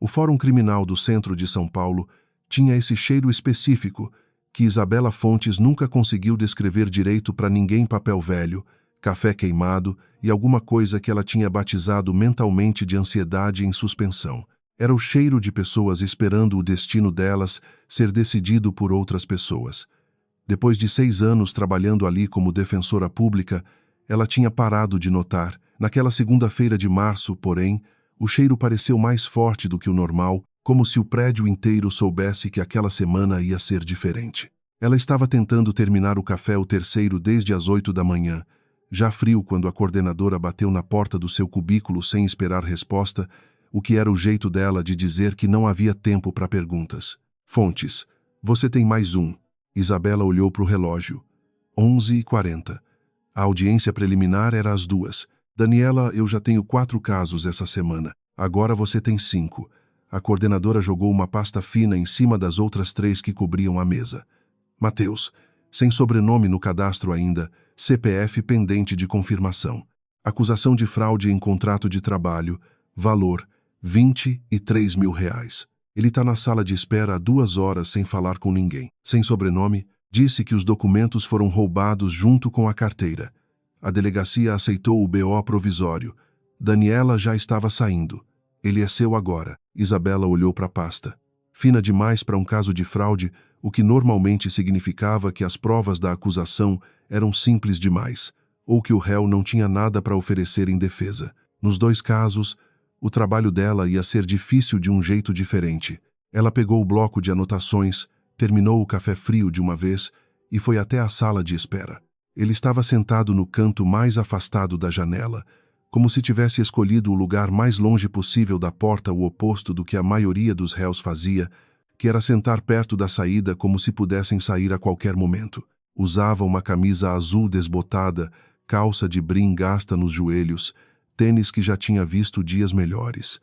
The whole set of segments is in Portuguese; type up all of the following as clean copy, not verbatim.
O Fórum Criminal do Centro de São Paulo tinha esse cheiro específico que Isabela Fontes nunca conseguiu descrever direito para ninguém: papel velho, café queimado e alguma coisa que ela tinha batizado mentalmente de ansiedade em suspensão. Era o cheiro de pessoas esperando o destino delas ser decidido por outras pessoas. Depois de 6 anos trabalhando ali como defensora pública, ela tinha parado de notar. Naquela segunda-feira de março, porém, o cheiro pareceu mais forte do que o normal, como se o prédio inteiro soubesse que aquela semana ia ser diferente. Ela estava tentando terminar o café, o terceiro, desde as 8 da manhã, já frio, quando a coordenadora bateu na porta do seu cubículo sem esperar resposta, o que era o jeito dela de dizer que não havia tempo para perguntas. Fontes, você tem mais um. Isabela olhou para o relógio. 11h40. A audiência preliminar era às 2. Daniela, eu já tenho 4 casos essa semana. Agora você tem 5. A coordenadora jogou uma pasta fina em cima das outras 3 que cobriam a mesa. Mateus, sem sobrenome no cadastro ainda, CPF pendente de confirmação. Acusação de fraude em contrato de trabalho, valor R$23 mil. Ele está na sala de espera há 2 horas sem falar com ninguém. Sem sobrenome, disse que os documentos foram roubados junto com a carteira. A delegacia aceitou o BO provisório. Daniela já estava saindo. Ele é seu agora. Isabela olhou para a pasta. Fina demais para um caso de fraude, o que normalmente significava que as provas da acusação eram simples demais, ou que o réu não tinha nada para oferecer em defesa. Nos 2 casos, o trabalho dela ia ser difícil de um jeito diferente. Ela pegou o bloco de anotações, terminou o café frio de uma vez e foi até a sala de espera. Ele estava sentado no canto mais afastado da janela, como se tivesse escolhido o lugar mais longe possível da porta, o oposto do que a maioria dos réus fazia, que era sentar perto da saída como se pudessem sair a qualquer momento. Usava uma camisa azul desbotada, calça de brim gasta nos joelhos, tênis que já tinha visto dias melhores.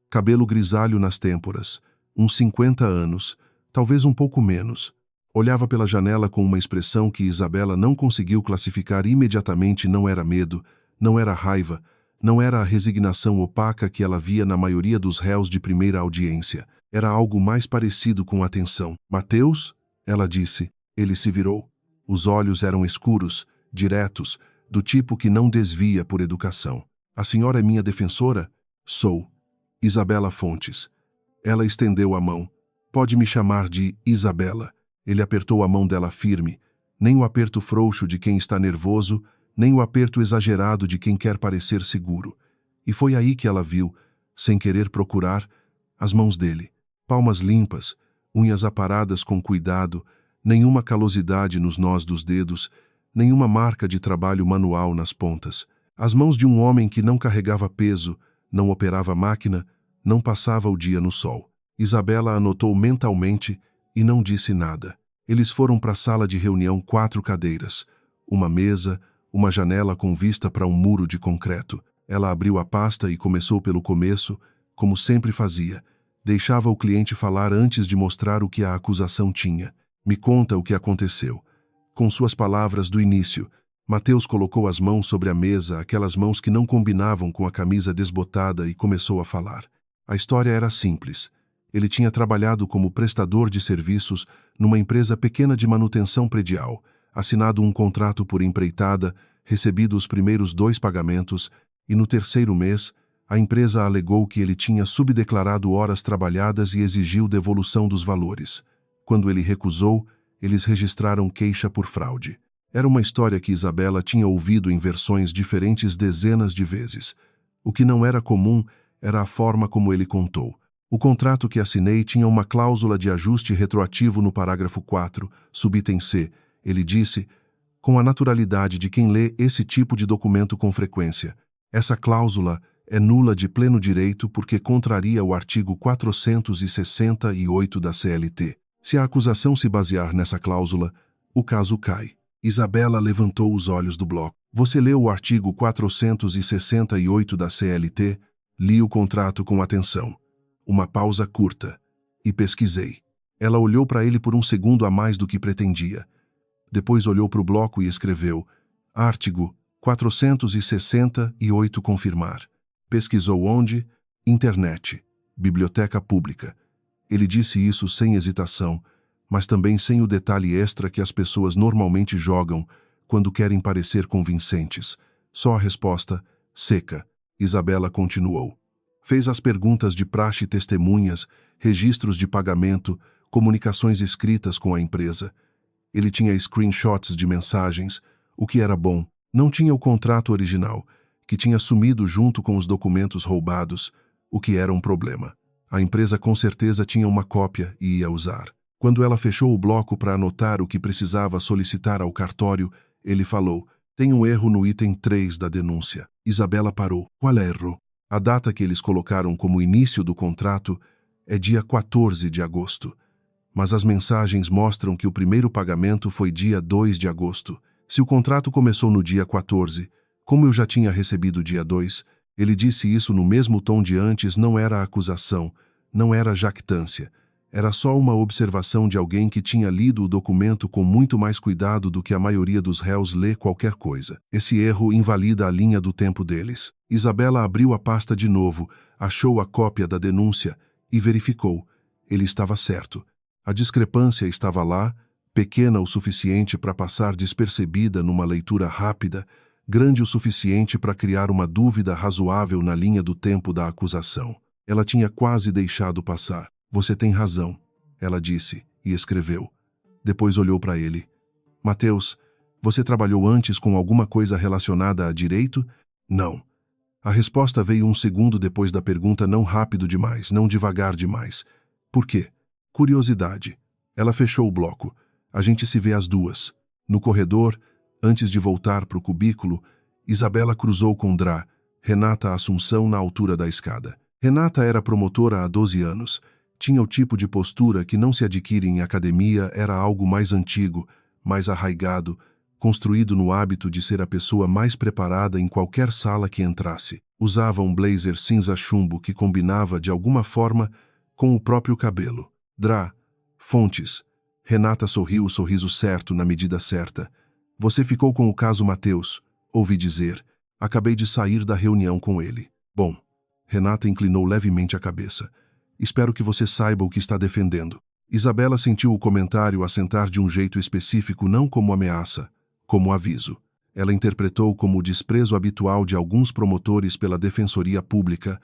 Cabelo grisalho nas têmporas, uns 50 anos, talvez um pouco menos. Olhava pela janela com uma expressão que Isabela não conseguiu classificar imediatamente. Não era medo, não era raiva, não era a resignação opaca que ela via na maioria dos réus de primeira audiência. Era algo mais parecido com atenção. Mateus? Ela disse. Ele se virou. Os olhos eram escuros, diretos, do tipo que não desvia por educação. A senhora é minha defensora? Sou. Isabela Fontes. Ela estendeu a mão. Pode me chamar de Isabela. Ele apertou a mão dela firme. Nem o aperto frouxo de quem está nervoso, nem o aperto exagerado de quem quer parecer seguro. E foi aí que ela viu, sem querer procurar, as mãos dele. Palmas limpas, unhas aparadas com cuidado, nenhuma calosidade nos nós dos dedos, nenhuma marca de trabalho manual nas pontas. As mãos de um homem que não carregava peso, não operava máquina, não passava o dia no sol. Isabela anotou mentalmente e não disse nada. Eles foram para a sala de reunião. 4 cadeiras, uma mesa, uma janela com vista para um muro de concreto. Ela abriu a pasta e começou pelo começo, como sempre fazia. Deixava o cliente falar antes de mostrar o que a acusação tinha. Me conta o que aconteceu. Com suas palavras do início, Mateus colocou as mãos sobre a mesa, aquelas mãos que não combinavam com a camisa desbotada, e começou a falar. A história era simples. Ele tinha trabalhado como prestador de serviços numa empresa pequena de manutenção predial, assinado um contrato por empreitada, recebido os primeiros 2 pagamentos, e no 3º mês, a empresa alegou que ele tinha subdeclarado horas trabalhadas e exigiu devolução dos valores. Quando ele recusou, eles registraram queixa por fraude. Era uma história que Isabela tinha ouvido em versões diferentes dezenas de vezes. O que não era comum era a forma como ele contou. O contrato que assinei tinha uma cláusula de ajuste retroativo no parágrafo 4, subitem C. Ele disse, com a naturalidade de quem lê esse tipo de documento com frequência. Essa cláusula é nula de pleno direito porque contraria o artigo 468 da CLT. Se a acusação se basear nessa cláusula, o caso cai. Isabela levantou os olhos do bloco. Você leu o artigo 468 da CLT? Li o contrato com atenção. Uma pausa curta. E pesquisei. Ela olhou para ele por um segundo a mais do que pretendia. Depois olhou para o bloco e escreveu: Artigo 468 confirmar. Pesquisou onde? Internet. biblioteca pública. Ele disse isso sem hesitação, mas também sem o detalhe extra que as pessoas normalmente jogam quando querem parecer convincentes. Só a resposta, seca. Isabela continuou. Fez as perguntas de praxe, testemunhas, registros de pagamento, comunicações escritas com a empresa. Ele tinha screenshots de mensagens, o que era bom. Não tinha o contrato original, que tinha sumido junto com os documentos roubados, o que era um problema. A empresa com certeza tinha uma cópia e ia usar. Quando ela fechou o bloco para anotar o que precisava solicitar ao cartório, ele falou: tem um erro no item 3 da denúncia. Isabela parou. Qual erro? A data que eles colocaram como início do contrato é dia 14 de agosto. Mas as mensagens mostram que o primeiro pagamento foi dia 2 de agosto. Se o contrato começou no dia 14, como eu já tinha recebido dia 2, ele disse isso no mesmo tom de antes, não era acusação, não era jactância. Era só uma observação de alguém que tinha lido o documento com muito mais cuidado do que a maioria dos réus lê qualquer coisa. Esse erro invalida a linha do tempo deles. Isabela abriu a pasta de novo, achou a cópia da denúncia e verificou. Ele estava certo. A discrepância estava lá, pequena o suficiente para passar despercebida numa leitura rápida, grande o suficiente para criar uma dúvida razoável na linha do tempo da acusação. Ela tinha quase deixado passar. Você tem razão, ela disse e escreveu. Depois olhou para ele. Mateus, você trabalhou antes com alguma coisa relacionada a direito? Não. A resposta veio um segundo depois da pergunta, não rápido demais, não devagar demais. Por quê? Curiosidade. Ela fechou o bloco. A gente se vê às 2. No corredor, antes de voltar para o cubículo, Isabela cruzou com Drá, Renata Assunção, na altura da escada. Renata era promotora há 12 anos. Tinha o tipo de postura que não se adquire em academia, era algo mais antigo, mais arraigado, construído no hábito de ser a pessoa mais preparada em qualquer sala que entrasse. Usava um blazer cinza chumbo que combinava de alguma forma com o próprio cabelo. Drá, Fontes. Renata sorriu o sorriso certo na medida certa. Você ficou com o caso Mateus, ouvi dizer. Acabei de sair da reunião com ele. Bom, Renata inclinou levemente a cabeça. Espero que você saiba o que está defendendo. Isabela sentiu o comentário assentar de um jeito específico, não como ameaça, como aviso. Ela interpretou como o desprezo habitual de alguns promotores pela defensoria pública,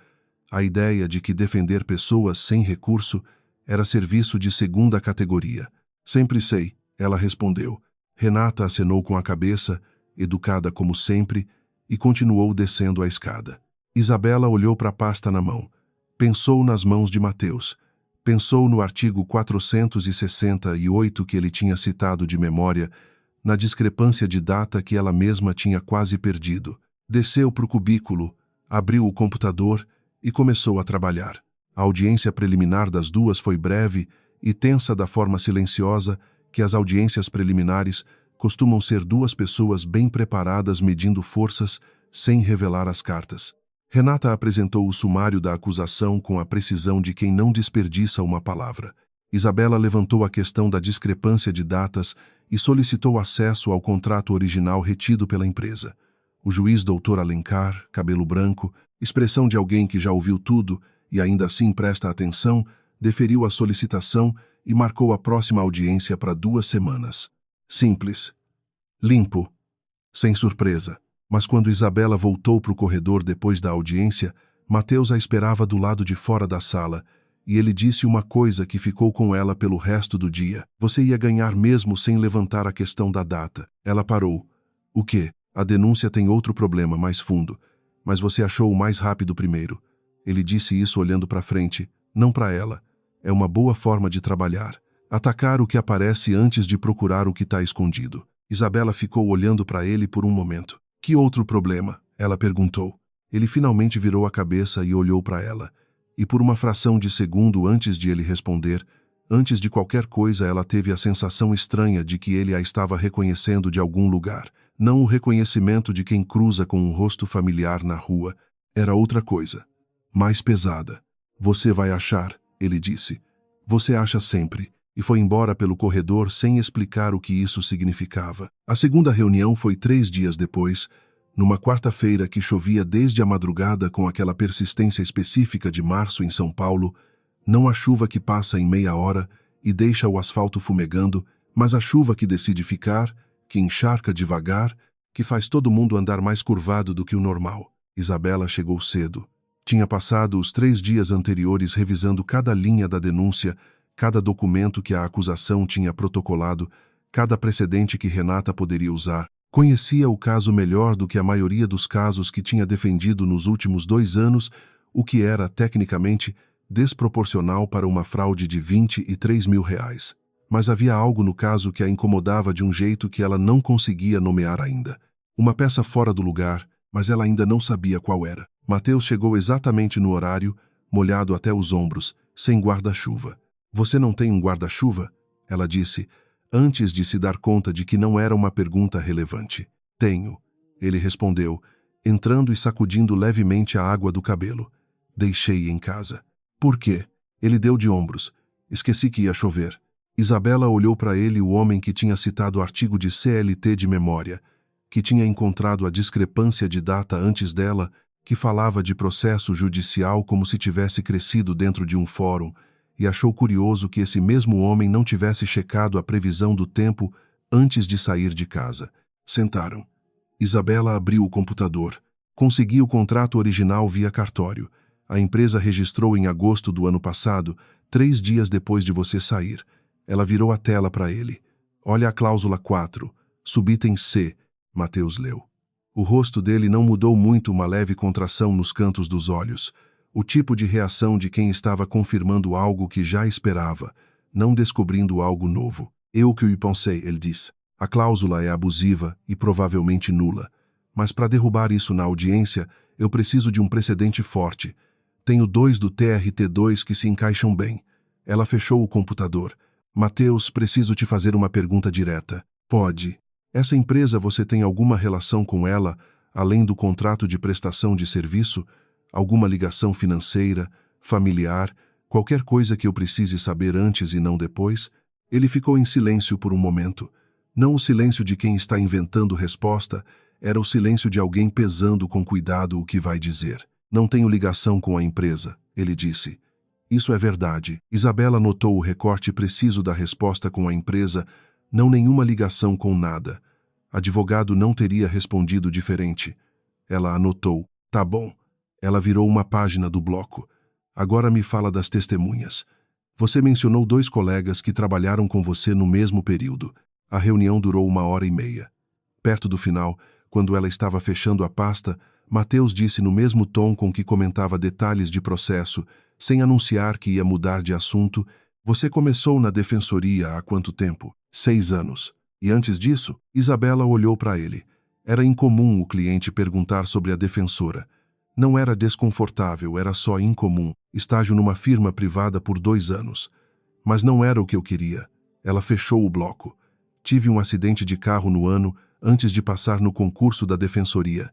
a ideia de que defender pessoas sem recurso era serviço de segunda categoria. Sempre sei, ela respondeu. Renata acenou com a cabeça, educada como sempre, e continuou descendo a escada. Isabela olhou para a pasta na mão. Pensou nas mãos de Mateus. Pensou no artigo 468 que ele tinha citado de memória, na discrepância de data que ela mesma tinha quase perdido. Desceu para o cubículo, abriu o computador e começou a trabalhar. A audiência preliminar das duas foi breve e tensa da forma silenciosa que as audiências preliminares costumam ser duas pessoas bem preparadas medindo forças sem revelar as cartas. Renata apresentou o sumário da acusação com a precisão de quem não desperdiça uma palavra. Isabela levantou a questão da discrepância de datas e solicitou acesso ao contrato original retido pela empresa. O juiz Dr. Alencar, cabelo branco, expressão de alguém que já ouviu tudo e ainda assim presta atenção, deferiu a solicitação e marcou a próxima audiência para 2 semanas. Simples. Limpo. Sem surpresa. Mas quando Isabela voltou para o corredor depois da audiência, Mateus a esperava do lado de fora da sala, e ele disse uma coisa que ficou com ela pelo resto do dia. Você ia ganhar mesmo sem levantar a questão da data. Ela parou. O quê? A denúncia tem outro problema mais fundo, mas você achou o mais rápido primeiro. Ele disse isso olhando para frente, não para ela. É uma boa forma de trabalhar. Atacar o que aparece antes de procurar o que está escondido. Isabela ficou olhando para ele por um momento. Que outro problema? Ela perguntou. Ele finalmente virou a cabeça e olhou para ela. E por uma fração de segundo antes de ele responder, antes de qualquer coisa, ela teve a sensação estranha de que ele a estava reconhecendo de algum lugar. Não o reconhecimento de quem cruza com um rosto familiar na rua. Era outra coisa. Mais pesada. Você vai achar, ele disse. Você acha sempre. E foi embora pelo corredor sem explicar o que isso significava. A segunda reunião foi 3 dias depois, Numa quarta-feira que chovia desde a madrugada com aquela persistência específica de março em São Paulo, não a chuva que passa em meia hora e deixa o asfalto fumegando, mas a chuva que decide ficar, que encharca devagar, que faz todo mundo andar mais curvado do que o normal. Isabela chegou cedo. Tinha passado os 3 dias anteriores revisando cada linha da denúncia, cada documento que a acusação tinha protocolado, cada precedente que Renata poderia usar. Conhecia o caso melhor do que a maioria dos casos que tinha defendido nos últimos 2 anos, o que era, tecnicamente, desproporcional para uma fraude de R$ 23.000. Mas havia algo no caso que a incomodava de um jeito que ela não conseguia nomear ainda. Uma peça fora do lugar, mas ela ainda não sabia qual era. Mateus chegou exatamente no horário, molhado até os ombros, sem guarda-chuva. "Você não tem um guarda-chuva?" ela disse, antes de se dar conta de que não era uma pergunta relevante. "Tenho", ele respondeu, entrando e sacudindo levemente a água do cabelo. "Deixei em casa." "Por quê?" Ele deu de ombros. "Esqueci que ia chover." Isabela olhou para ele, o homem que tinha citado o artigo de CLT de memória, que tinha encontrado a discrepância de data antes dela, que falava de processo judicial como se tivesse crescido dentro de um fórum, e achou curioso que esse mesmo homem não tivesse checado a previsão do tempo antes de sair de casa. Sentaram. Isabela abriu o computador. "Consegui o contrato original via cartório. A empresa registrou em agosto do ano passado, 3 dias depois de você sair." Ela virou a tela para ele. "Olha a cláusula 4, subitem C." Mateus leu. O rosto dele não mudou muito, uma leve contração nos cantos dos olhos. O tipo de reação de quem estava confirmando algo que já esperava, não descobrindo algo novo. "Eu que o pensei", ele disse. "A cláusula é abusiva e provavelmente nula. Mas para derrubar isso na audiência, eu preciso de um precedente forte. Tenho 2 do TRT2 que se encaixam bem." Ela fechou o computador. "Mateus, preciso te fazer uma pergunta direta." "Pode. Essa empresa, você tem alguma relação com ela, além do contrato de prestação de serviço? Alguma ligação financeira, familiar, qualquer coisa que eu precise saber antes e não depois?" Ele ficou em silêncio por um momento. Não o silêncio de quem está inventando resposta, era o silêncio de alguém pesando com cuidado o que vai dizer. "Não tenho ligação com a empresa", ele disse. "Isso é verdade." Isabela notou o recorte preciso da resposta com a empresa, não nenhuma ligação com nada. Advogado não teria respondido diferente. Ela anotou. "Tá bom." Ela virou uma página do bloco. "Agora me fala das testemunhas. Você mencionou 2 colegas que trabalharam com você no mesmo período. A reunião durou 1h30. Perto do final, quando ela estava fechando a pasta, Mateus disse no mesmo tom com que comentava detalhes de processo, sem anunciar que ia mudar de assunto: "Você começou na defensoria há quanto tempo?" 6 anos. E antes disso, Isabela olhou para ele. Era incomum o cliente perguntar sobre a defensora. Não era desconfortável, era só incomum. Estágio numa firma privada por 2 anos. Mas não era o que eu queria. Ela fechou o bloco. "Tive um acidente de carro no ano antes de passar no concurso da defensoria.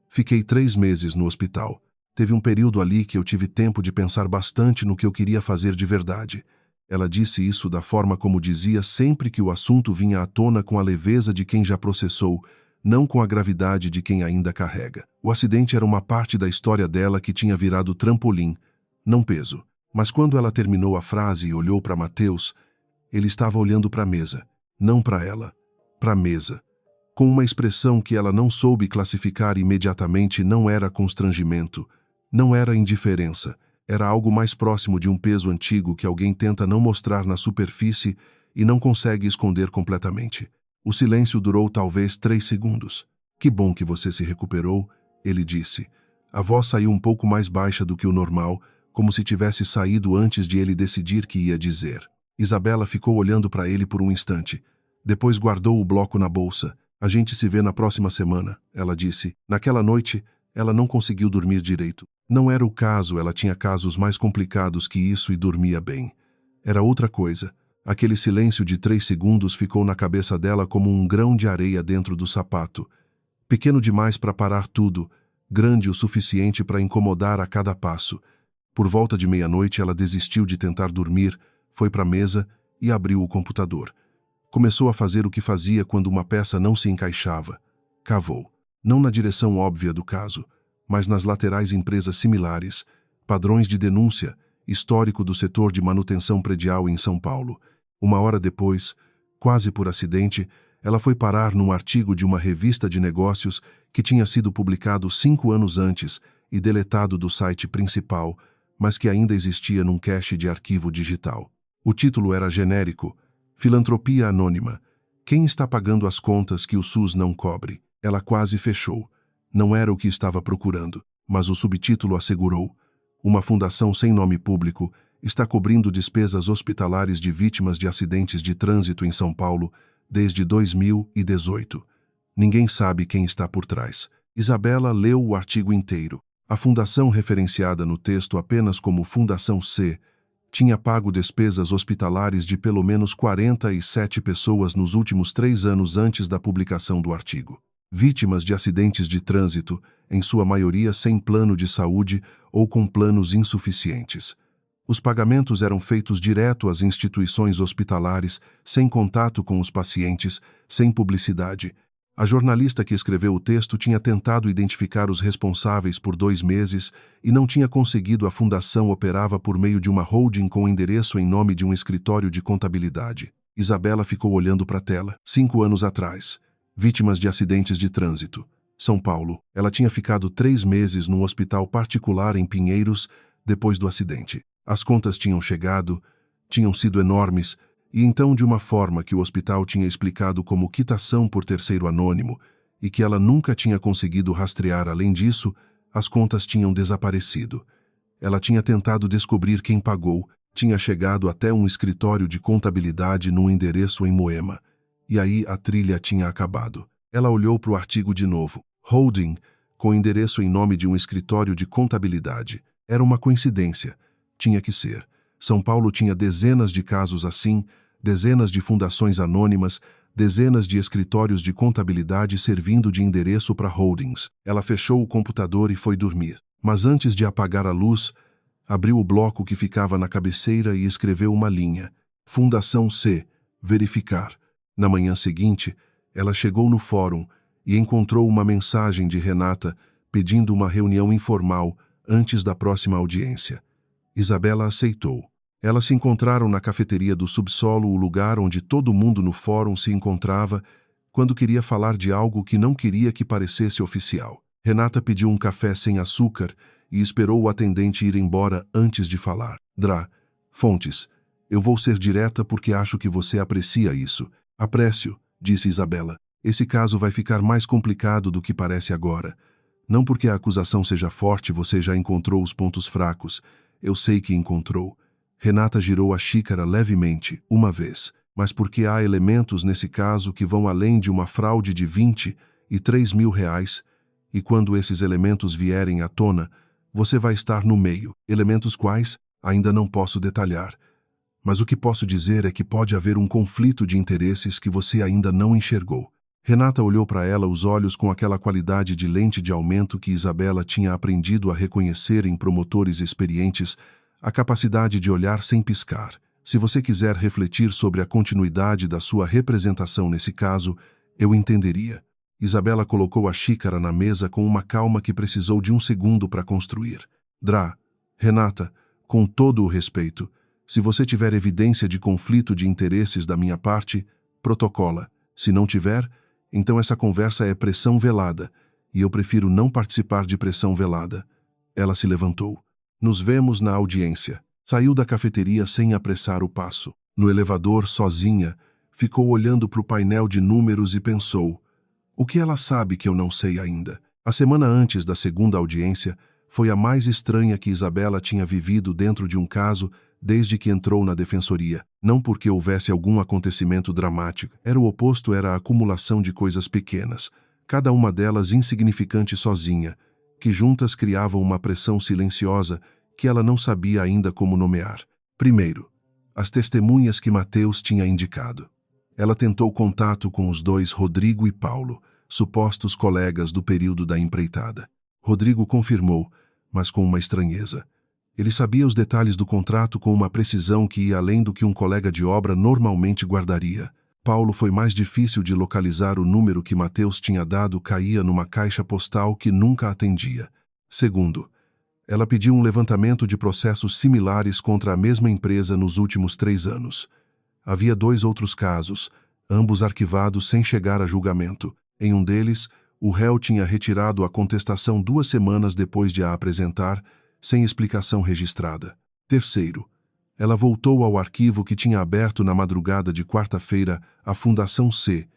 Fiquei 3 meses no hospital. Teve um período ali que eu tive tempo de pensar bastante no que eu queria fazer de verdade." Ela disse isso da forma como dizia sempre que o assunto vinha à tona, com a leveza de quem já processou, não com a gravidade de quem ainda carrega. O acidente era uma parte da história dela que tinha virado trampolim, não peso. Mas quando ela terminou a frase e olhou para Mateus, ele estava olhando para a mesa, não para ela, para a mesa. Com uma expressão que ela não soube classificar imediatamente. Não era constrangimento, não era indiferença, era algo mais próximo de um peso antigo que alguém tenta não mostrar na superfície e não consegue esconder completamente. O silêncio durou talvez 3 segundos. "Que bom que você se recuperou", ele disse. A voz saiu um pouco mais baixa do que o normal, como se tivesse saído antes de ele decidir que ia dizer. Isabela ficou olhando para ele por um instante. Depois guardou o bloco na bolsa. "A gente se vê na próxima semana", ela disse. Naquela noite, ela não conseguiu dormir direito. Não era o caso, ela tinha casos mais complicados que isso e dormia bem. Era outra coisa. Aquele silêncio de 3 segundos ficou na cabeça dela como um grão de areia dentro do sapato. Pequeno demais para parar tudo, grande o suficiente para incomodar a cada passo. Por volta de meia-noite, ela desistiu de tentar dormir, foi para a mesa e abriu o computador. Começou a fazer o que fazia quando uma peça não se encaixava. Cavou. não na direção óbvia do caso, mas nas laterais empresas similares, padrões de denúncia, histórico do setor de manutenção predial em São Paulo. Uma hora depois, quase por acidente, ela foi parar num artigo de uma revista de negócios que tinha sido publicado 5 anos antes e deletado do site principal, mas que ainda existia num cache de arquivo digital. O título era genérico: Filantropia Anônima. Quem está pagando as contas que o SUS não cobre? Ela quase fechou. Não era o que estava procurando, mas o subtítulo assegurou: uma fundação sem nome público está cobrindo despesas hospitalares de vítimas de acidentes de trânsito em São Paulo desde 2018. Ninguém sabe quem está por trás. Isabela leu o artigo inteiro. A fundação, referenciada no texto apenas como Fundação C, tinha pago despesas hospitalares de pelo menos 47 pessoas nos últimos 3 anos antes da publicação do artigo. Vítimas de acidentes de trânsito, em sua maioria sem plano de saúde ou com planos insuficientes. Os pagamentos eram feitos direto às instituições hospitalares, sem contato com os pacientes, sem publicidade. A jornalista que escreveu o texto tinha tentado identificar os responsáveis por 2 meses e não tinha conseguido. A fundação operava por meio de uma holding com endereço em nome de um escritório de contabilidade. Isabela ficou olhando para a tela. 5 anos atrás. Vítimas de acidentes de trânsito. São Paulo. Ela tinha ficado 3 meses num hospital particular em Pinheiros depois do acidente. As contas tinham chegado, tinham sido enormes, e então de uma forma que o hospital tinha explicado como quitação por terceiro anônimo e que ela nunca tinha conseguido rastrear. Além disso, as contas tinham desaparecido. Ela tinha tentado descobrir quem pagou, tinha chegado até um escritório de contabilidade num endereço em Moema. E aí a trilha tinha acabado. Ela olhou para o artigo de novo. Holding, com endereço em nome de um escritório de contabilidade. Era uma coincidência. Tinha que ser. São Paulo tinha dezenas de casos assim, dezenas de fundações anônimas, dezenas de escritórios de contabilidade servindo de endereço para holdings. Ela fechou o computador e foi dormir. Mas antes de apagar a luz, abriu o bloco que ficava na cabeceira e escreveu uma linha. Fundação C. Verificar. Na manhã seguinte, ela chegou no fórum e encontrou uma mensagem de Renata pedindo uma reunião informal antes da próxima audiência. Isabela aceitou. Elas se encontraram na cafeteria do subsolo, o lugar onde todo mundo no fórum se encontrava, quando queria falar de algo que não queria que parecesse oficial. Renata pediu um café sem açúcar e esperou o atendente ir embora antes de falar. Fontes, eu vou ser direta porque acho que você aprecia isso. Aprecio, disse Isabela. Esse caso vai ficar mais complicado do que parece agora. Não porque a acusação seja forte, você já encontrou os pontos fracos. Eu sei que encontrou. Renata girou a xícara levemente, uma vez, mas porque há elementos nesse caso que vão além de uma fraude de 23 mil reais, e quando esses elementos vierem à tona, você vai estar no meio. Elementos quais? Ainda não posso detalhar. Mas o que posso dizer é que pode haver um conflito de interesses que você ainda não enxergou. Renata olhou para ela, os olhos com aquela qualidade de lente de aumento que Isabela tinha aprendido a reconhecer em promotores experientes, a capacidade de olhar sem piscar. Se você quiser refletir sobre a continuidade da sua representação nesse caso, eu entenderia. Isabela colocou a xícara na mesa com uma calma que precisou de um segundo para construir. Renata, com todo o respeito, se você tiver evidência de conflito de interesses da minha parte, protocola. Se não tiver, então essa conversa é pressão velada, e eu prefiro não participar de pressão velada. Ela se levantou. Nos vemos na audiência. Saiu da cafeteria sem apressar o passo. No elevador, sozinha, ficou olhando para o painel de números e pensou: o que ela sabe que eu não sei ainda? A semana antes da segunda audiência foi a mais estranha que Isabela tinha vivido dentro de um caso desde que entrou na defensoria. Não porque houvesse algum acontecimento dramático. Era o oposto, era a acumulação de coisas pequenas, cada uma delas insignificante sozinha, que juntas criavam uma pressão silenciosa que ela não sabia ainda como nomear. Primeiro, as testemunhas que Mateus tinha indicado. Ela tentou contato com os dois, Rodrigo e Paulo, supostos colegas do período da empreitada. Rodrigo confirmou, mas com uma estranheza. Ele sabia os detalhes do contrato com uma precisão que ia além do que um colega de obra normalmente guardaria. Paulo foi mais difícil de localizar. O número que Mateus tinha dado caía numa caixa postal que nunca atendia. Segundo, ela pediu um levantamento de processos similares contra a mesma empresa nos últimos 3 anos. Havia 2 outros casos, ambos arquivados sem chegar a julgamento. Em um deles, o réu tinha retirado a contestação 2 semanas depois de a apresentar, sem explicação registrada. Terceiro, ela voltou ao arquivo que tinha aberto na madrugada de quarta-feira a Fundação C,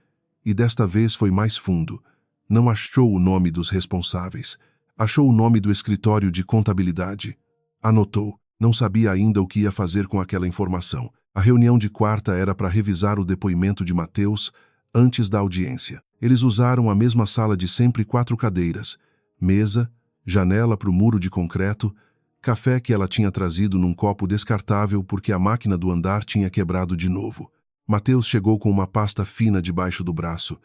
e desta vez foi mais fundo. Não achou o nome dos responsáveis. Achou o nome do escritório de contabilidade. Anotou. Não sabia ainda o que ia fazer com aquela informação. A reunião de quarta era para revisar o depoimento de Mateus antes da audiência. Eles usaram a mesma sala de sempre, 4 cadeiras, mesa, janela para o muro de concreto, café que ela tinha trazido num copo descartável porque a máquina do andar tinha quebrado de novo. Mateus chegou com uma pasta fina debaixo do braço.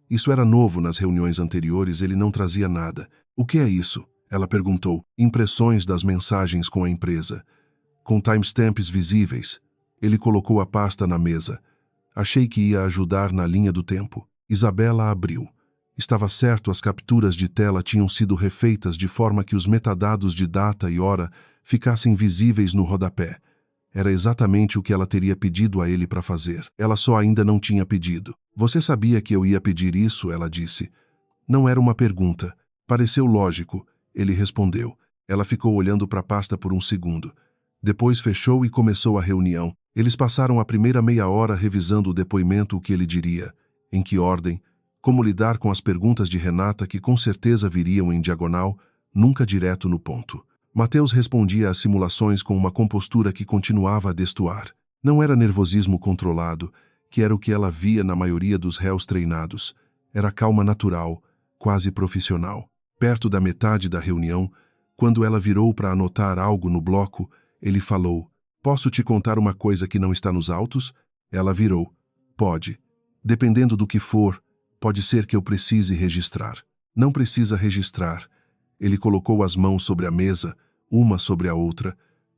Isso era novo nas reuniões anteriores, ele não trazia nada. O que é isso? Ela perguntou. Impressões das mensagens com a empresa. Com timestamps visíveis. Ele colocou a pasta na mesa. Achei que ia ajudar na linha do tempo. Isabela abriu. Estava certo, as capturas de tela tinham sido refeitas de forma que os metadados de data e hora ficassem visíveis no rodapé. Era exatamente o que ela teria pedido a ele para fazer. Ela só ainda não tinha pedido. Você sabia que eu ia pedir isso? Ela disse. Não era uma pergunta. Pareceu lógico. Ele respondeu. Ela ficou olhando para a pasta por um segundo. Depois fechou e começou a reunião. Eles passaram a primeira meia hora revisando o depoimento, o que ele diria, em que ordem, como lidar com as perguntas de Renata que com certeza viriam em diagonal, nunca direto no ponto. Mateus respondia às simulações com uma compostura que continuava a destoar. Não era nervosismo controlado, que era o que ela via na maioria dos réus treinados. Era calma natural, quase profissional. Perto da metade da reunião, quando ela virou para anotar algo no bloco, ele falou, posso te contar uma coisa que não está nos autos? Ela virou, pode. Dependendo do que for, pode ser que eu precise registrar. Não precisa registrar. Ele colocou as mãos sobre a mesa, uma sobre a outra.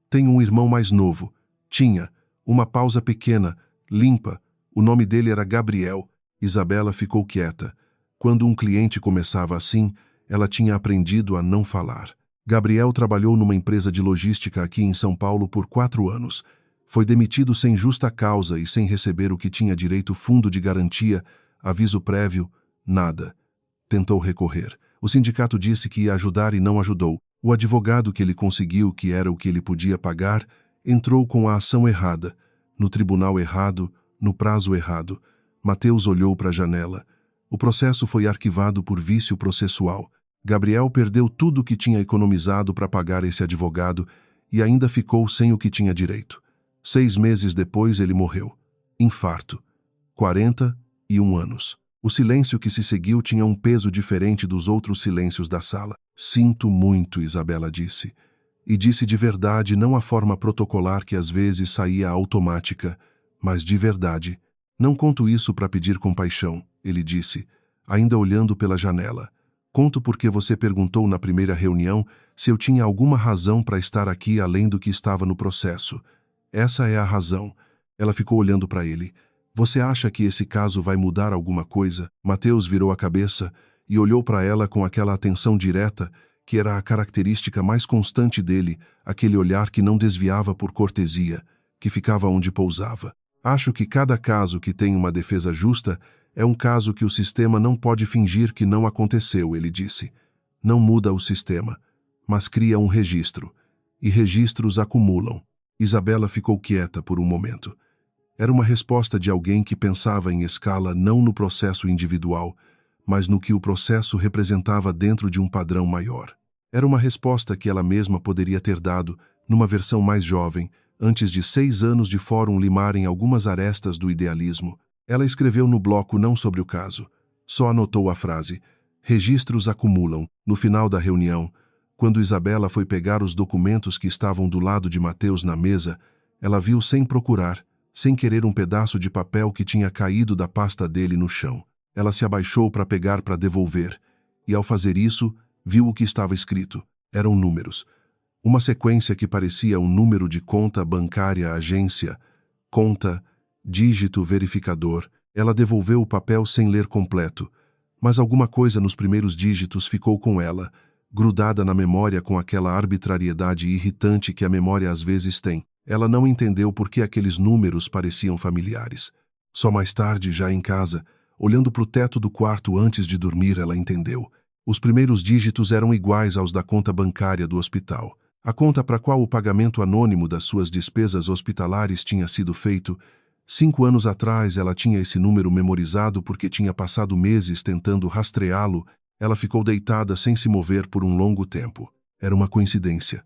Tenho um irmão mais novo. Tinha. Uma pausa pequena, limpa. O nome dele era Gabriel. Isabela ficou quieta. Quando um cliente começava assim, ela tinha aprendido a não falar. Gabriel trabalhou numa empresa de logística aqui em São Paulo por 4 anos. Foi demitido sem justa causa e sem receber o que tinha direito: fundo de garantia, aviso prévio, nada. Tentou recorrer. O sindicato disse que ia ajudar e não ajudou. O advogado que ele conseguiu, que era o que ele podia pagar, entrou com a ação errada, no tribunal errado, no prazo errado. Mateus olhou para a janela. O processo foi arquivado por vício processual. Gabriel perdeu tudo o que tinha economizado para pagar esse advogado e ainda ficou sem o que tinha direito. 6 meses depois ele morreu. Infarto. 41 anos. O silêncio que se seguiu tinha um peso diferente dos outros silêncios da sala. Sinto muito, Isabela disse. E disse de verdade, não a forma protocolar que às vezes saía automática, mas de verdade. Não conto isso para pedir compaixão, ele disse, ainda olhando pela janela. Conto porque você perguntou na primeira reunião se eu tinha alguma razão para estar aqui além do que estava no processo. Essa é a razão. Ela ficou olhando para ele. Você acha que esse caso vai mudar alguma coisa? Mateus virou a cabeça e olhou para ela com aquela atenção direta que era a característica mais constante dele, aquele olhar que não desviava por cortesia, que ficava onde pousava. Acho que cada caso que tem uma defesa justa é um caso que o sistema não pode fingir que não aconteceu, ele disse. Não muda o sistema, mas cria um registro. E registros acumulam. Isabela ficou quieta por um momento. Era uma resposta de alguém que pensava em escala não no processo individual, mas no que o processo representava dentro de um padrão maior. Era uma resposta que ela mesma poderia ter dado, numa versão mais jovem, antes de 6 anos de fórum limarem algumas arestas do idealismo. Ela escreveu no bloco não sobre o caso. Só anotou a frase, registros acumulam, no final da reunião. Quando Isabela foi pegar os documentos que estavam do lado de Mateus na mesa, ela viu sem procurar, sem querer, um pedaço de papel que tinha caído da pasta dele no chão. Ela se abaixou para pegar para devolver, e ao fazer isso, viu o que estava escrito. Eram números. Uma sequência que parecia um número de conta bancária, agência, conta, dígito verificador, Ela devolveu o papel sem ler completo, mas alguma coisa nos primeiros dígitos ficou com ela, grudada na memória com aquela arbitrariedade irritante que a memória às vezes tem. Ela não entendeu por que aqueles números pareciam familiares. Só mais tarde, já em casa, olhando para o teto do quarto antes de dormir, ela entendeu. Os primeiros dígitos eram iguais aos da conta bancária do hospital. A conta para a qual o pagamento anônimo das suas despesas hospitalares tinha sido feito. 5 anos atrás ela tinha esse número memorizado porque tinha passado meses tentando rastreá-lo. Ela ficou deitada sem se mover por um longo tempo. Era uma coincidência.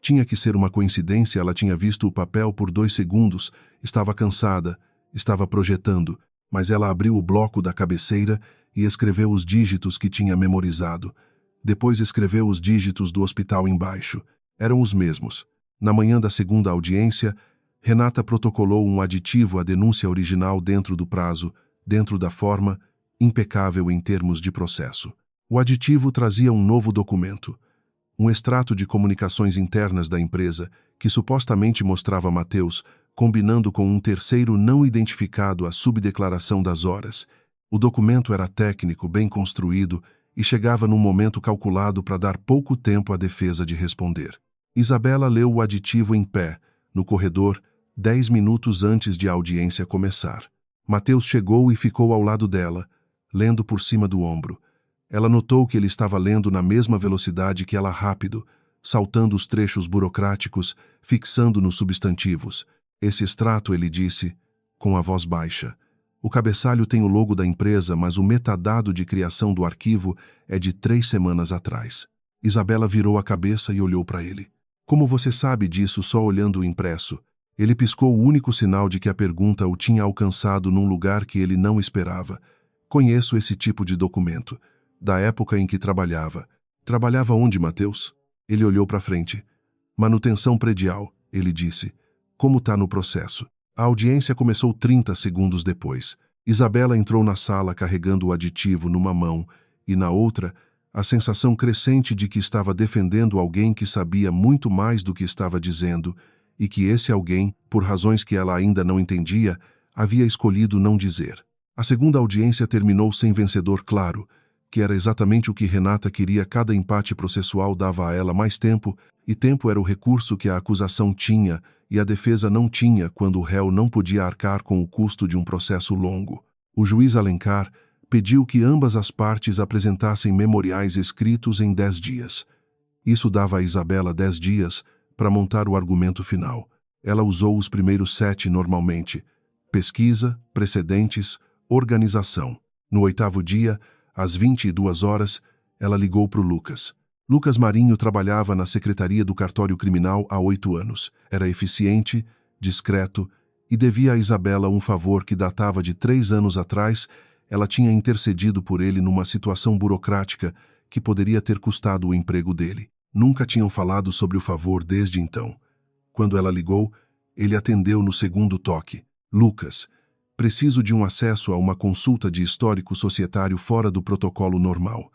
Tinha que ser uma coincidência, ela tinha visto o papel por 2 segundos, estava cansada, estava projetando, mas ela abriu o bloco da cabeceira e escreveu os dígitos que tinha memorizado. Depois escreveu os dígitos do hospital embaixo. Eram os mesmos. Na manhã da segunda audiência, Renata protocolou um aditivo à denúncia original dentro do prazo, dentro da forma, impecável em termos de processo. O aditivo trazia um novo documento. Um extrato de comunicações internas da empresa, que supostamente mostrava Mateus combinando com um terceiro não identificado a subdeclaração das horas. O documento era técnico, bem construído e chegava num momento calculado para dar pouco tempo à defesa de responder. Isabela leu o aditivo em pé, no corredor, 10 minutos antes de a audiência começar. Mateus chegou e ficou ao lado dela, lendo por cima do ombro. Ela notou que ele estava lendo na mesma velocidade que ela, rápido, saltando os trechos burocráticos, fixando nos substantivos. Esse extrato, ele disse, com a voz baixa. O cabeçalho tem o logo da empresa, mas o metadado de criação do arquivo é de 3 semanas atrás. Isabela virou a cabeça e olhou para ele. Como você sabe disso só olhando o impresso? Ele piscou o único sinal de que a pergunta o tinha alcançado num lugar que ele não esperava. Conheço esse tipo de documento. Da época em que trabalhava. Trabalhava onde, Mateus? Ele olhou para frente. Manutenção predial, ele disse. Como está no processo? A audiência começou 30 segundos depois. Isabela entrou na sala carregando o aditivo numa mão e, na outra, a sensação crescente de que estava defendendo alguém que sabia muito mais do que estava dizendo e que esse alguém, por razões que ela ainda não entendia, havia escolhido não dizer. A segunda audiência terminou sem vencedor claro, que era exatamente o que Renata queria. Cada empate processual dava a ela mais tempo, e tempo era o recurso que a acusação tinha e a defesa não tinha quando o réu não podia arcar com o custo de um processo longo. O juiz Alencar pediu que ambas as partes apresentassem memoriais escritos em 10 dias. Isso dava a Isabela 10 dias para montar o argumento final. Ela usou os primeiros 7 normalmente. Pesquisa, precedentes, organização. No 8º dia, às 22 horas, ela ligou para o Lucas. Lucas Marinho trabalhava na secretaria do cartório criminal há 8 anos. Era eficiente, discreto e devia a Isabela um favor que datava de 3 anos atrás. Ela tinha intercedido por ele numa situação burocrática que poderia ter custado o emprego dele. Nunca tinham falado sobre o favor desde então. Quando ela ligou, ele atendeu no segundo toque. Lucas, preciso de um acesso a uma consulta de histórico societário fora do protocolo normal.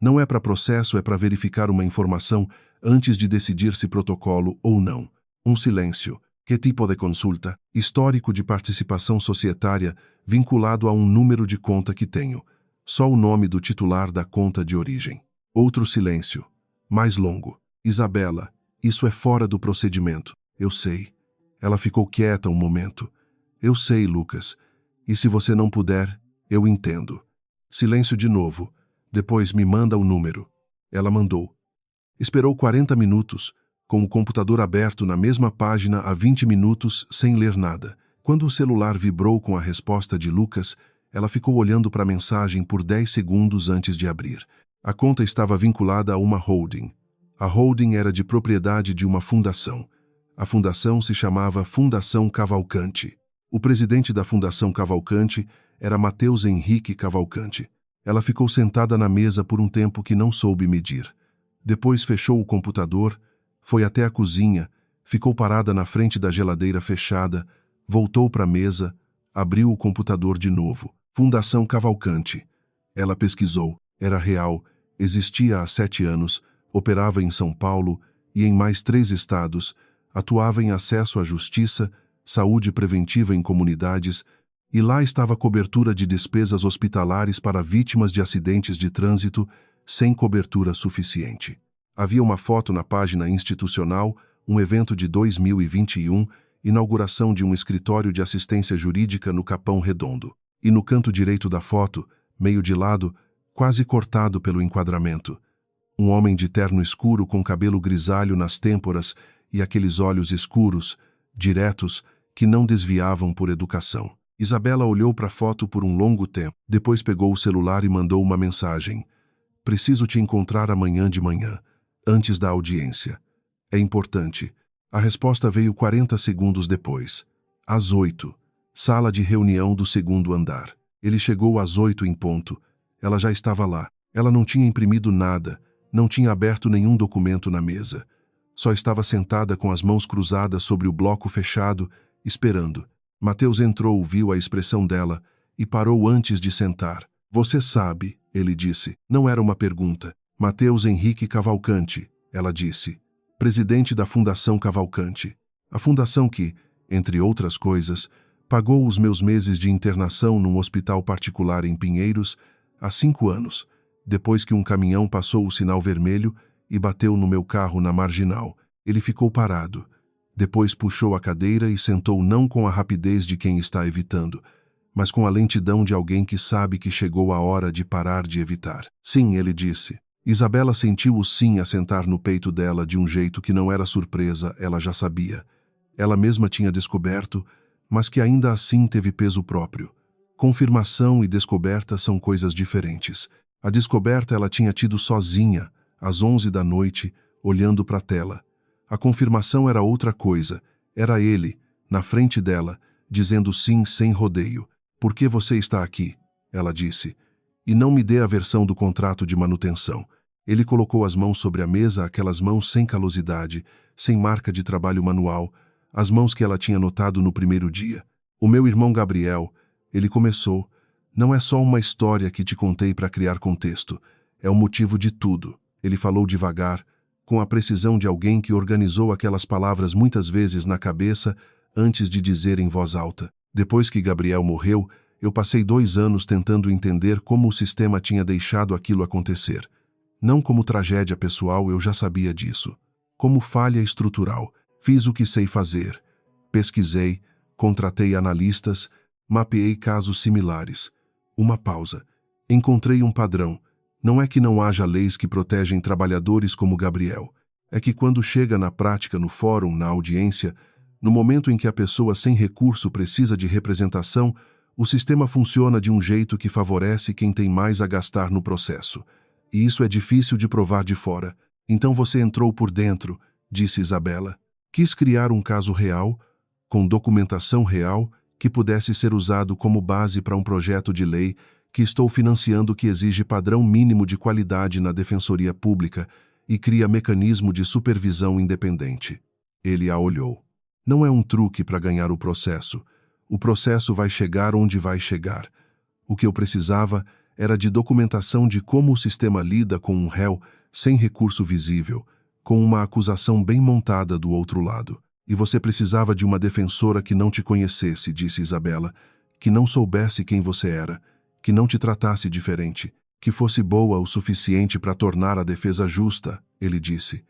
Não é para processo, é para verificar uma informação antes de decidir se protocolo ou não. Um silêncio. Que tipo de consulta? Histórico de participação societária vinculado a um número de conta que tenho. Só o nome do titular da conta de origem. Outro silêncio. Mais longo. Isabela, isso é fora do procedimento. Eu sei. Ela ficou quieta um momento. Eu sei, Lucas. E se você não puder, eu entendo. Silêncio de novo. Depois me manda o número. Ela mandou. Esperou 40 minutos, com o computador aberto na mesma página há 20 minutos, sem ler nada. Quando o celular vibrou com a resposta de Lucas, ela ficou olhando para a mensagem por 10 segundos antes de abrir. A conta estava vinculada a uma holding. A holding era de propriedade de uma fundação. A fundação se chamava Fundação Cavalcante. O presidente da Fundação Cavalcante era Mateus Henrique Cavalcante. Ela ficou sentada na mesa por um tempo que não soube medir. Depois fechou o computador, foi até a cozinha, ficou parada na frente da geladeira fechada, voltou para a mesa, abriu o computador de novo. Fundação Cavalcante. Ela pesquisou. Era real, existia há 7 anos, operava em São Paulo e em mais 3 estados, atuava em acesso à justiça, saúde preventiva em comunidades, E lá estava a cobertura de despesas hospitalares para vítimas de acidentes de trânsito sem cobertura suficiente. Havia uma foto na página institucional, um evento de 2021, inauguração de um escritório de assistência jurídica no Capão Redondo. E no canto direito da foto, meio de lado, quase cortado pelo enquadramento, um homem de terno escuro com cabelo grisalho nas têmporas e aqueles olhos escuros, diretos, que não desviavam por educação. Isabela olhou para a foto por um longo tempo. Depois pegou o celular e mandou uma mensagem. Preciso te encontrar amanhã de manhã, antes da audiência. É importante. A resposta veio 40 segundos depois. Às 8. Sala de reunião do segundo andar. Ele chegou às 8 em ponto. Ela já estava lá. Ela não tinha imprimido nada, não tinha aberto nenhum documento na mesa. Só estava sentada com as mãos cruzadas sobre o bloco fechado, esperando. Mateus entrou, viu a expressão dela e parou antes de sentar. Você sabe, ele disse. Não era uma pergunta. Mateus Henrique Cavalcante, ela disse. Presidente da Fundação Cavalcante. A fundação que, entre outras coisas, pagou os meus meses de internação num hospital particular em Pinheiros há 5 anos, depois que um caminhão passou o sinal vermelho e bateu no meu carro na Marginal. Ele ficou parado. Depois puxou a cadeira e sentou não com a rapidez de quem está evitando, mas com a lentidão de alguém que sabe que chegou a hora de parar de evitar. Sim, ele disse. Isabela sentiu o sim assentar no peito dela de um jeito que não era surpresa, ela já sabia. Ela mesma tinha descoberto, mas que ainda assim teve peso próprio. Confirmação e descoberta são coisas diferentes. A descoberta ela tinha tido sozinha, às 11 da noite, olhando para a tela. A confirmação era outra coisa. Era ele, na frente dela, dizendo sim sem rodeio. Por que você está aqui? Ela disse. E não me dê a versão do contrato de manutenção. Ele colocou as mãos sobre a mesa, aquelas mãos sem calosidade, sem marca de trabalho manual, as mãos que ela tinha notado no primeiro dia. O meu irmão Gabriel, ele começou. Não é só uma história que te contei para criar contexto. É o motivo de tudo. Ele falou devagar, com a precisão de alguém que organizou aquelas palavras muitas vezes na cabeça antes de dizer em voz alta. Depois que Gabriel morreu, eu passei 2 anos tentando entender como o sistema tinha deixado aquilo acontecer. Não como tragédia pessoal, eu já sabia disso. Como falha estrutural. Fiz o que sei fazer. Pesquisei, contratei analistas, mapeei casos similares. Uma pausa. Encontrei um padrão. Não é que não haja leis que protegem trabalhadores como Gabriel. É que quando chega na prática, no fórum, na audiência, no momento em que a pessoa sem recurso precisa de representação, o sistema funciona de um jeito que favorece quem tem mais a gastar no processo. E isso é difícil de provar de fora. Então você entrou por dentro, disse Isabela. Quis criar um caso real, com documentação real, que pudesse ser usado como base para um projeto de lei que estou financiando que exige padrão mínimo de qualidade na Defensoria Pública e cria mecanismo de supervisão independente. Ele a olhou. Não é um truque para ganhar o processo. O processo vai chegar onde vai chegar. O que eu precisava era de documentação de como o sistema lida com um réu sem recurso visível, com uma acusação bem montada do outro lado. E você precisava de uma defensora que não te conhecesse, disse Isabela, que não soubesse quem você era, que não te tratasse diferente, que fosse boa o suficiente para tornar a defesa justa, ele disse,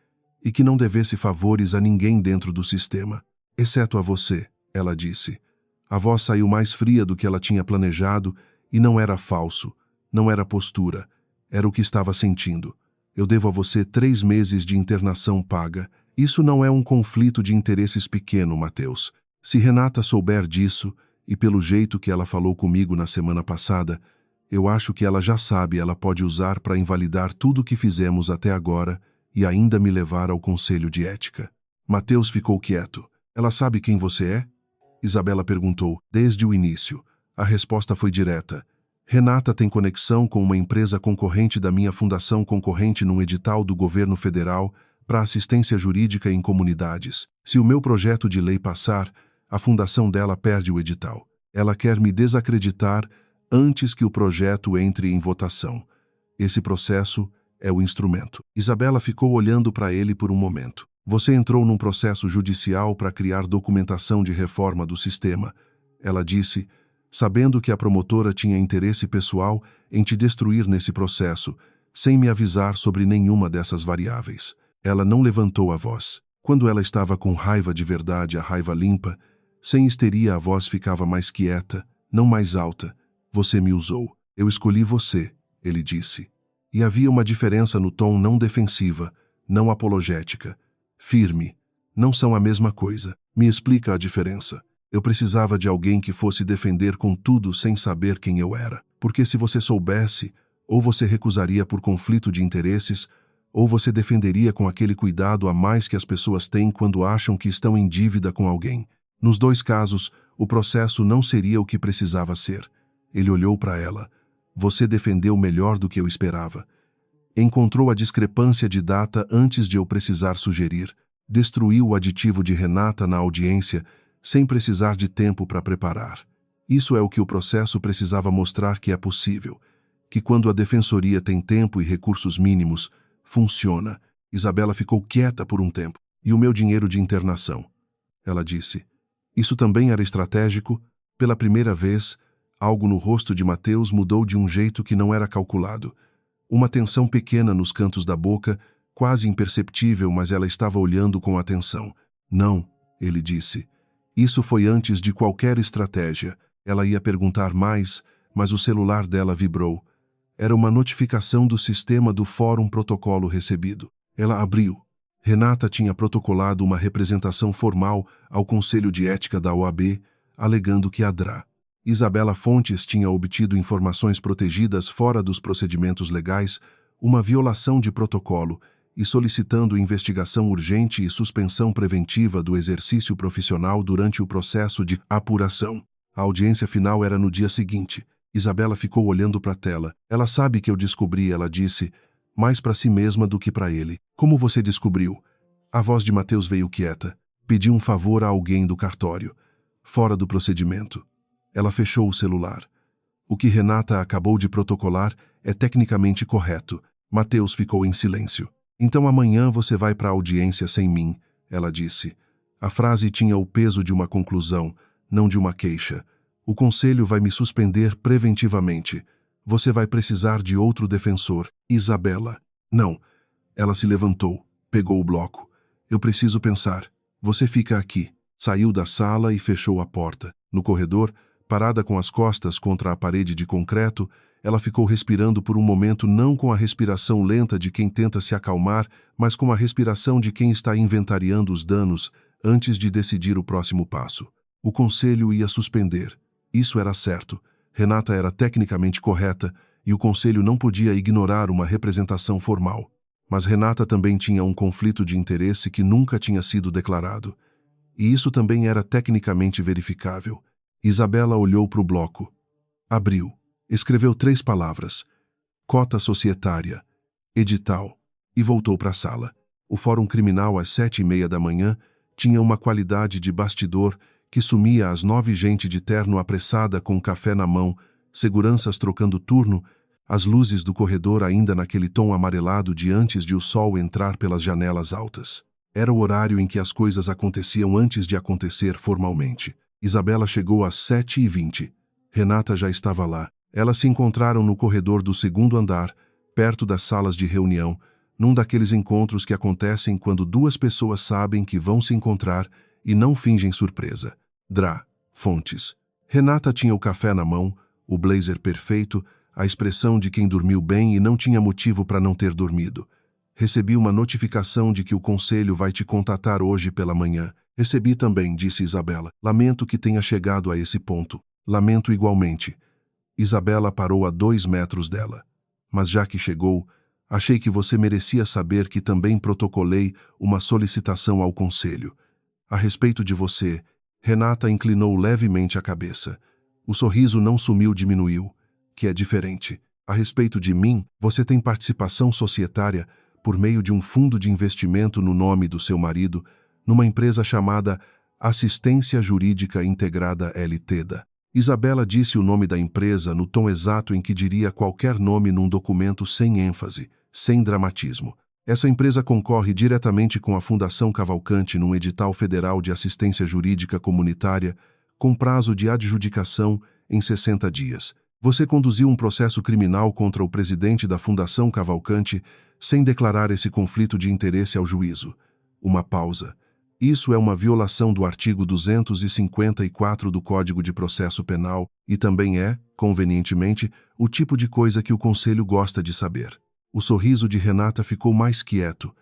e que não devesse favores a ninguém dentro do sistema, exceto a você, ela disse. A voz saiu mais fria do que ela tinha planejado e não era falso, não era postura, era o que estava sentindo. Eu devo a você 3 meses de internação paga. Isso não é um conflito de interesses pequeno, Mateus. Se Renata souber disso, e pelo jeito que ela falou comigo na semana passada, eu acho que ela já sabe, ela pode usar para invalidar tudo o que fizemos até agora e ainda me levar ao Conselho de Ética. Mateus ficou quieto. Ela sabe quem você é? Isabela perguntou, desde o início. A resposta foi direta. Renata tem conexão com uma empresa concorrente da minha fundação concorrente num edital do governo federal para assistência jurídica em comunidades. Se o meu projeto de lei passar, a fundação dela perde o edital. Ela quer me desacreditar antes que o projeto entre em votação. Esse processo é o instrumento. Isabela ficou olhando para ele por um momento. Você entrou num processo judicial para criar documentação de reforma do sistema. Ela disse, sabendo que a promotora tinha interesse pessoal em te destruir nesse processo, sem me avisar sobre nenhuma dessas variáveis. Ela não levantou a voz. Quando ela estava com raiva de verdade, a raiva limpa, sem histeria, a voz ficava mais quieta, não mais alta. Você me usou. Eu escolhi você, ele disse. E havia uma diferença no tom, não defensiva, não apologética. Firme. Não são a mesma coisa. Me explica a diferença. Eu precisava de alguém que fosse defender com tudo sem saber quem eu era. Porque se você soubesse, ou você recusaria por conflito de interesses, ou você defenderia com aquele cuidado a mais que as pessoas têm quando acham que estão em dívida com alguém. Nos dois casos, o processo não seria o que precisava ser. Ele olhou para ela. Você defendeu melhor do que eu esperava. Encontrou a discrepância de data antes de eu precisar sugerir. Destruiu o aditivo de Renata na audiência, sem precisar de tempo para preparar. Isso é o que o processo precisava mostrar que é possível. Que quando a defensoria tem tempo e recursos mínimos, funciona. Isabela ficou quieta por um tempo. E o meu dinheiro de internação? Ela disse. Isso também era estratégico? Pela primeira vez, algo no rosto de Mateus mudou de um jeito que não era calculado. Uma tensão pequena nos cantos da boca, quase imperceptível, mas ela estava olhando com atenção. Não, ele disse. Isso foi antes de qualquer estratégia. Ela ia perguntar mais, mas o celular dela vibrou. Era uma notificação do sistema do Fórum Protocolo recebido. Ela abriu. Renata tinha protocolado uma representação formal ao Conselho de Ética da OAB, alegando que a DRA. Isabela Fontes tinha obtido informações protegidas fora dos procedimentos legais, uma violação de protocolo, e solicitando investigação urgente e suspensão preventiva do exercício profissional durante o processo de apuração. A audiência final era no dia seguinte. Isabela ficou olhando para a tela. Ela sabe que eu descobri, ela disse, mais para si mesma do que para ele. Como você descobriu? A voz de Mateus veio quieta. Pedi um favor a alguém do cartório. Fora do procedimento. Ela fechou o celular. O que Renata acabou de protocolar é tecnicamente correto. Mateus ficou em silêncio. Então amanhã você vai para a audiência sem mim, ela disse. A frase tinha o peso de uma conclusão, não de uma queixa. O conselho vai me suspender preventivamente. Você vai precisar de outro defensor. Isabela. Não. Ela se levantou, pegou o bloco. Eu preciso pensar. Você fica aqui. Saiu da sala e fechou a porta. No corredor, parada com as costas contra a parede de concreto, ela ficou respirando por um momento, não com a respiração lenta de quem tenta se acalmar, mas com a respiração de quem está inventariando os danos antes de decidir o próximo passo. O conselho ia suspender. Isso era certo. Renata era tecnicamente correta e o conselho não podia ignorar uma representação formal. Mas Renata também tinha um conflito de interesse que nunca tinha sido declarado. E isso também era tecnicamente verificável. Isabela olhou para o bloco. Abriu. Escreveu 3 palavras. Cota societária. Edital. E voltou para a sala. O fórum criminal às 7h30 da manhã tinha uma qualidade de bastidor que sumia às 9h, gente de terno apressada com café na mão, seguranças trocando turno, as luzes do corredor ainda naquele tom amarelado de antes de o sol entrar pelas janelas altas. Era o horário em que as coisas aconteciam antes de acontecer formalmente. Isabela chegou às 7h20. Renata já estava lá. Elas se encontraram no corredor do 2º andar, perto das salas de reunião, num daqueles encontros que acontecem quando 2 pessoas sabem que vão se encontrar e não fingem surpresa. DRA. Fontes. Renata tinha o café na mão, o blazer perfeito, a expressão de quem dormiu bem e não tinha motivo para não ter dormido. Recebi uma notificação de que o conselho vai te contatar hoje pela manhã. Recebi também, disse Isabela. Lamento que tenha chegado a esse ponto. Lamento igualmente. Isabela parou a 2 metros dela. Mas já que chegou, achei que você merecia saber que também protocolei uma solicitação ao conselho. A respeito de você, Renata inclinou levemente a cabeça. O sorriso não sumiu, diminuiu, que é diferente. A respeito de mim, você tem participação societária por meio de um fundo de investimento no nome do seu marido, numa empresa chamada Assistência Jurídica Integrada Ltda. Isabela disse o nome da empresa no tom exato em que diria qualquer nome num documento sem ênfase, sem dramatismo. Essa empresa concorre diretamente com a Fundação Cavalcante num edital federal de assistência jurídica comunitária, com prazo de adjudicação em 60 dias. Você conduziu um processo criminal contra o presidente da Fundação Cavalcante sem declarar esse conflito de interesse ao juízo. Uma pausa. Isso é uma violação do artigo 254 do Código de Processo Penal e também é, convenientemente, o tipo de coisa que o Conselho gosta de saber. O sorriso de Renata ficou mais quieto.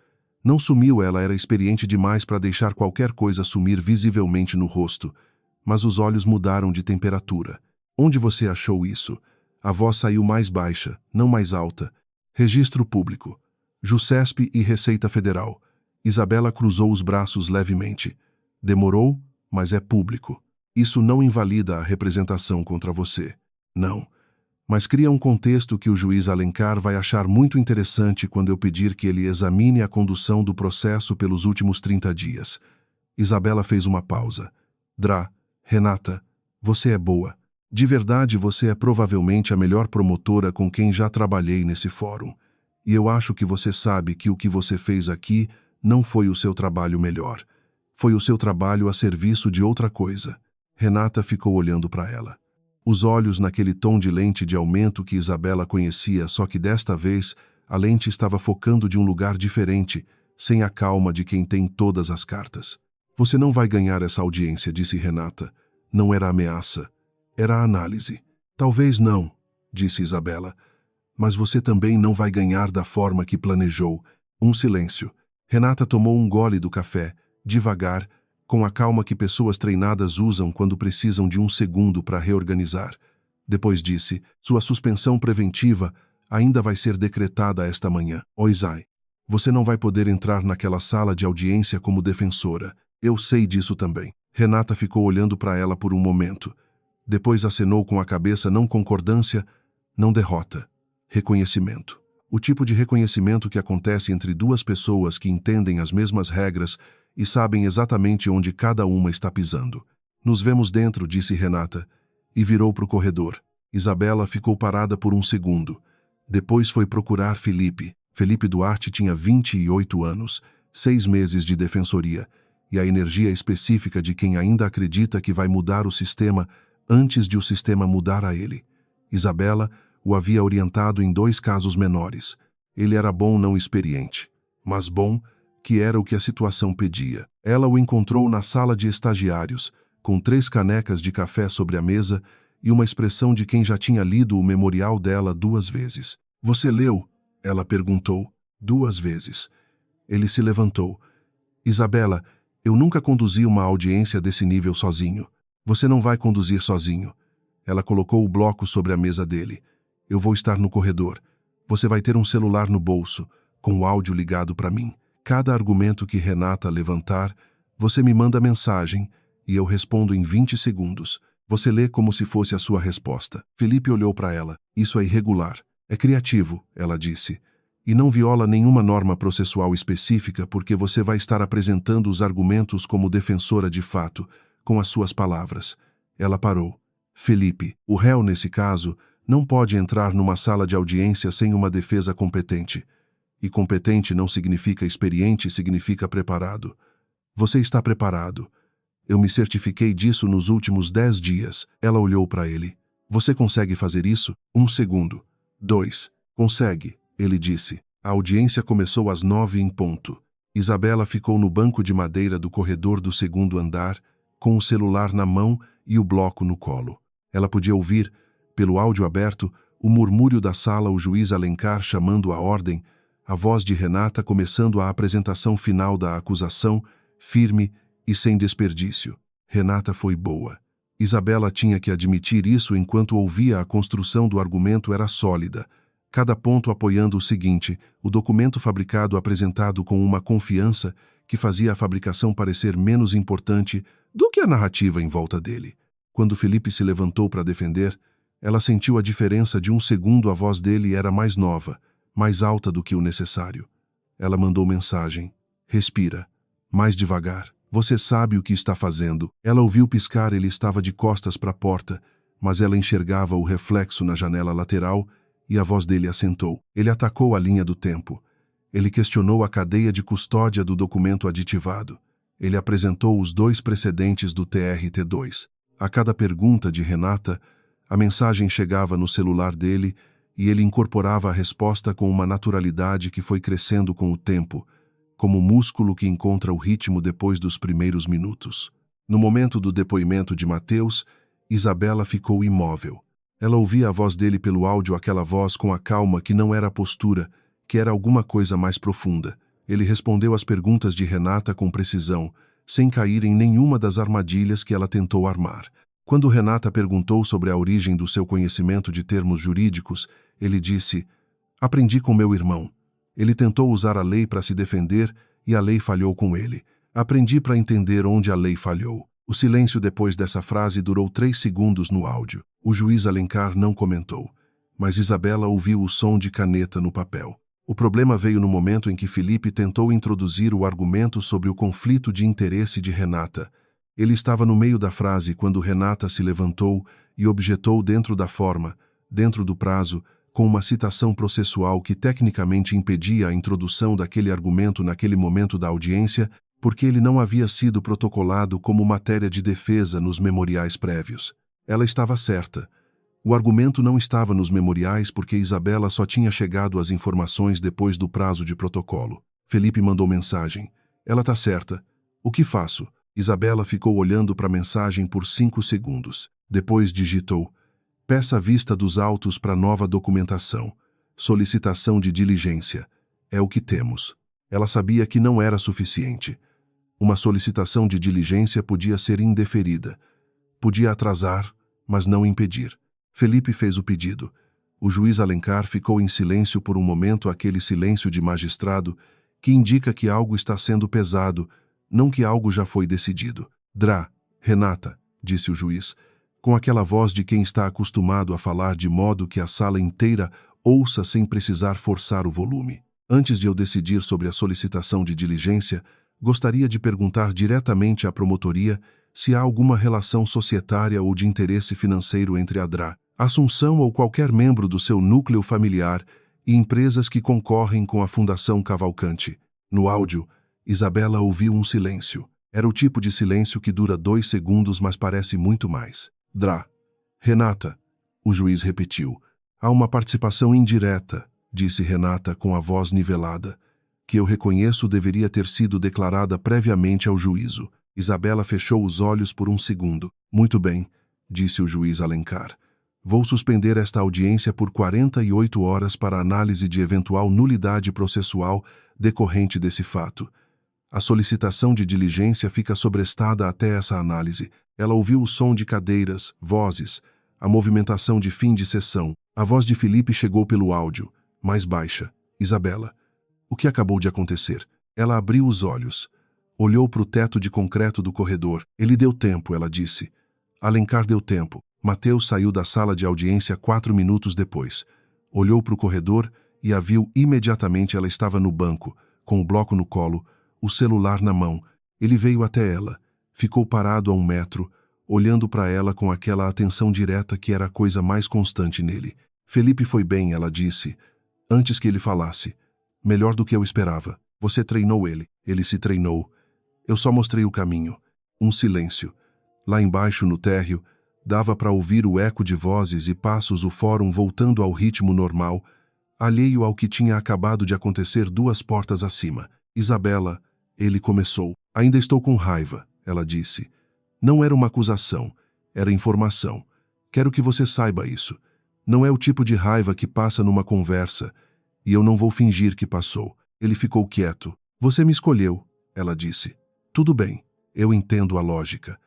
Não sumiu, ela era experiente demais para deixar qualquer coisa sumir visivelmente no rosto. Mas os olhos mudaram de temperatura. Onde você achou isso? A voz saiu mais baixa, não mais alta. Registro Público. JUSESP e Receita Federal. Isabela cruzou os braços levemente. Demorou, mas é público. Isso não invalida a representação contra você. Não. Mas cria um contexto que o juiz Alencar vai achar muito interessante quando eu pedir que ele examine a condução do processo pelos últimos 30 dias. Isabela fez uma pausa. Renata, você é boa. De verdade, você é provavelmente a melhor promotora com quem já trabalhei nesse fórum. E eu acho que você sabe que o que você fez aqui não foi o seu trabalho melhor. Foi o seu trabalho a serviço de outra coisa. Renata ficou olhando para ela. Os olhos naquele tom de lente de aumento que Isabela conhecia, só que desta vez a lente estava focando de um lugar diferente, sem a calma de quem tem todas as cartas. Você não vai ganhar essa audiência, disse Renata. Não era ameaça. Era a análise. Talvez não, disse Isabela. Mas você também não vai ganhar da forma que planejou. Um silêncio. Renata tomou um gole do café, devagar, com a calma que pessoas treinadas usam quando precisam de um segundo para reorganizar. Depois disse, sua suspensão preventiva ainda vai ser decretada esta manhã. Oisai, você não vai poder entrar naquela sala de audiência como defensora. Eu sei disso também. Renata ficou olhando para ela por um momento. Depois acenou com a cabeça, não concordância, não derrota. Reconhecimento. O tipo de reconhecimento que acontece entre duas pessoas que entendem as mesmas regras e sabem exatamente onde cada uma está pisando. Nos vemos dentro, disse Renata, e virou para o corredor. Isabela ficou parada por um segundo. Depois foi procurar Felipe. Felipe Duarte tinha 28 anos, 6 meses de defensoria, e a energia específica de quem ainda acredita que vai mudar o sistema antes de o sistema mudar a ele. Isabela o havia orientado em 2 casos menores. Ele era bom, não experiente, mas bom, que era o que a situação pedia. Ela o encontrou na sala de estagiários, com 3 canecas de café sobre a mesa e uma expressão de quem já tinha lido o memorial dela 2 vezes. Você leu? Ela perguntou. 2 vezes. Ele se levantou. Isabela, eu nunca conduzi uma audiência desse nível sozinho. Você não vai conduzir sozinho. Ela colocou o bloco sobre a mesa dele. Eu vou estar no corredor. Você vai ter um celular no bolso, com o áudio ligado para mim. Cada argumento que Renata levantar, você me manda mensagem e eu respondo em 20 segundos. Você lê como se fosse a sua resposta. Felipe olhou para ela. Isso é irregular. É criativo, ela disse. E não viola nenhuma norma processual específica porque você vai estar apresentando os argumentos como defensora de fato, com as suas palavras. Ela parou. Felipe, o réu nesse caso, não pode entrar numa sala de audiência sem uma defesa competente. E competente não significa experiente, significa preparado. Você está preparado. Eu me certifiquei disso nos últimos 10 dias. Ela olhou para ele. Você consegue fazer isso? 1 segundo. 2. Consegue, ele disse. A audiência começou às 9 em ponto. Isabela ficou no banco de madeira do corredor do 2º andar, com o celular na mão e o bloco no colo. Ela podia ouvir, pelo áudio aberto, o murmúrio da sala, o juiz Alencar chamando a ordem, a voz de Renata começando a apresentação final da acusação, firme e sem desperdício. Renata foi boa. Isabela tinha que admitir isso enquanto ouvia a construção do argumento era sólida. Cada ponto apoiando o seguinte, o documento fabricado apresentado com uma confiança que fazia a fabricação parecer menos importante do que a narrativa em volta dele. Quando Felipe se levantou para defender, ela sentiu a diferença de 1 segundo. A voz dele era mais nova, mais alta do que o necessário. Ela mandou mensagem. Respira. Mais devagar. Você sabe o que está fazendo. Ela ouviu piscar, ele estava de costas para a porta, mas ela enxergava o reflexo na janela lateral e a voz dele assentou. Ele atacou a linha do tempo. Ele questionou a cadeia de custódia do documento aditivado. Ele apresentou os 2 precedentes do TRT2. A cada pergunta de Renata, A mensagem chegava no celular dele e ele incorporava a resposta com uma naturalidade que foi crescendo com o tempo, como o músculo que encontra o ritmo depois dos primeiros minutos. No momento do depoimento de Mateus, Isabela ficou imóvel. Ela ouvia a voz dele pelo áudio, aquela voz com a calma que não era a postura, que era alguma coisa mais profunda. Ele respondeu às perguntas de Renata com precisão, sem cair em nenhuma das armadilhas que ela tentou armar. Quando Renata perguntou sobre a origem do seu conhecimento de termos jurídicos, ele disse: "Aprendi com meu irmão. Ele tentou usar a lei para se defender e a lei falhou com ele. Aprendi para entender onde a lei falhou." O silêncio depois dessa frase durou 3 segundos no áudio. O juiz Alencar não comentou, mas Isabela ouviu o som de caneta no papel. O problema veio no momento em que Felipe tentou introduzir o argumento sobre o conflito de interesse de Renata. Ele estava no meio da frase quando Renata se levantou e objetou dentro da forma, dentro do prazo, com uma citação processual que tecnicamente impedia a introdução daquele argumento naquele momento da audiência, porque ele não havia sido protocolado como matéria de defesa nos memoriais prévios. Ela estava certa. O argumento não estava nos memoriais porque Isabela só tinha chegado às informações depois do prazo de protocolo. Felipe mandou mensagem: "Ela está certa. O que faço?" Isabela ficou olhando para a mensagem por 5 segundos. Depois digitou: "Peça a vista dos autos para nova documentação. Solicitação de diligência. É o que temos." Ela sabia que não era suficiente. Uma solicitação de diligência podia ser indeferida. Podia atrasar, mas não impedir. Felipe fez o pedido. O juiz Alencar ficou em silêncio por um momento, aquele silêncio de magistrado que indica que algo está sendo pesado, não que algo já foi decidido. Renata, disse o juiz, com aquela voz de quem está acostumado a falar de modo que a sala inteira ouça sem precisar forçar o volume. Antes de eu decidir sobre a solicitação de diligência, gostaria de perguntar diretamente à promotoria se há alguma relação societária ou de interesse financeiro entre a Assunção ou qualquer membro do seu núcleo familiar e empresas que concorrem com a Fundação Cavalcante. No áudio, Isabela ouviu um silêncio. Era o tipo de silêncio que dura 2 segundos, mas parece muito mais. Renata, o juiz repetiu. Há uma participação indireta, disse Renata com a voz nivelada, que eu reconheço deveria ter sido declarada previamente ao juízo. Isabela fechou os olhos por um segundo. Muito bem, disse o juiz Alencar. Vou suspender esta audiência por 48 horas para análise de eventual nulidade processual decorrente desse fato. A solicitação de diligência fica sobrestada até essa análise. Ela ouviu o som de cadeiras, vozes, a movimentação de fim de sessão. A voz de Felipe chegou pelo áudio, mais baixa. Isabela, o que acabou de acontecer? Ela abriu os olhos. Olhou para o teto de concreto do corredor. Ele deu tempo, ela disse. Alencar deu tempo. Mateus saiu da sala de audiência 4 minutos depois. Olhou para o corredor e a viu imediatamente. Ela estava no banco, com o bloco no colo, o celular na mão. Ele veio até ela. Ficou parado a 1 metro, olhando para ela com aquela atenção direta que era a coisa mais constante nele. Felipe foi bem, ela disse, antes que ele falasse. Melhor do que eu esperava. Você treinou ele. Ele se treinou. Eu só mostrei o caminho. Um silêncio. Lá embaixo, no térreo, dava para ouvir o eco de vozes e passos, o fórum voltando ao ritmo normal, alheio ao que tinha acabado de acontecer 2 portas acima. Isabela, ele começou. Ainda estou com raiva, ela disse. Não era uma acusação, era informação. Quero que você saiba isso. Não é o tipo de raiva que passa numa conversa, e eu não vou fingir que passou. Ele ficou quieto. Você me escolheu, ela disse. Tudo bem, eu entendo a lógica.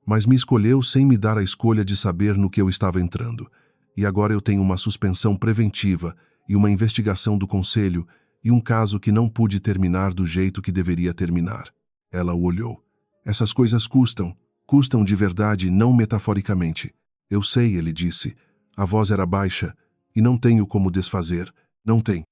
Mas me escolheu sem me dar a escolha de saber no que eu estava entrando. E agora eu tenho uma suspensão preventiva e uma investigação do conselho e um caso que não pude terminar do jeito que deveria terminar. Ela o olhou. Essas coisas custam de verdade, não metaforicamente. Eu sei, ele disse. A voz era baixa e não tenho como desfazer. Não tem.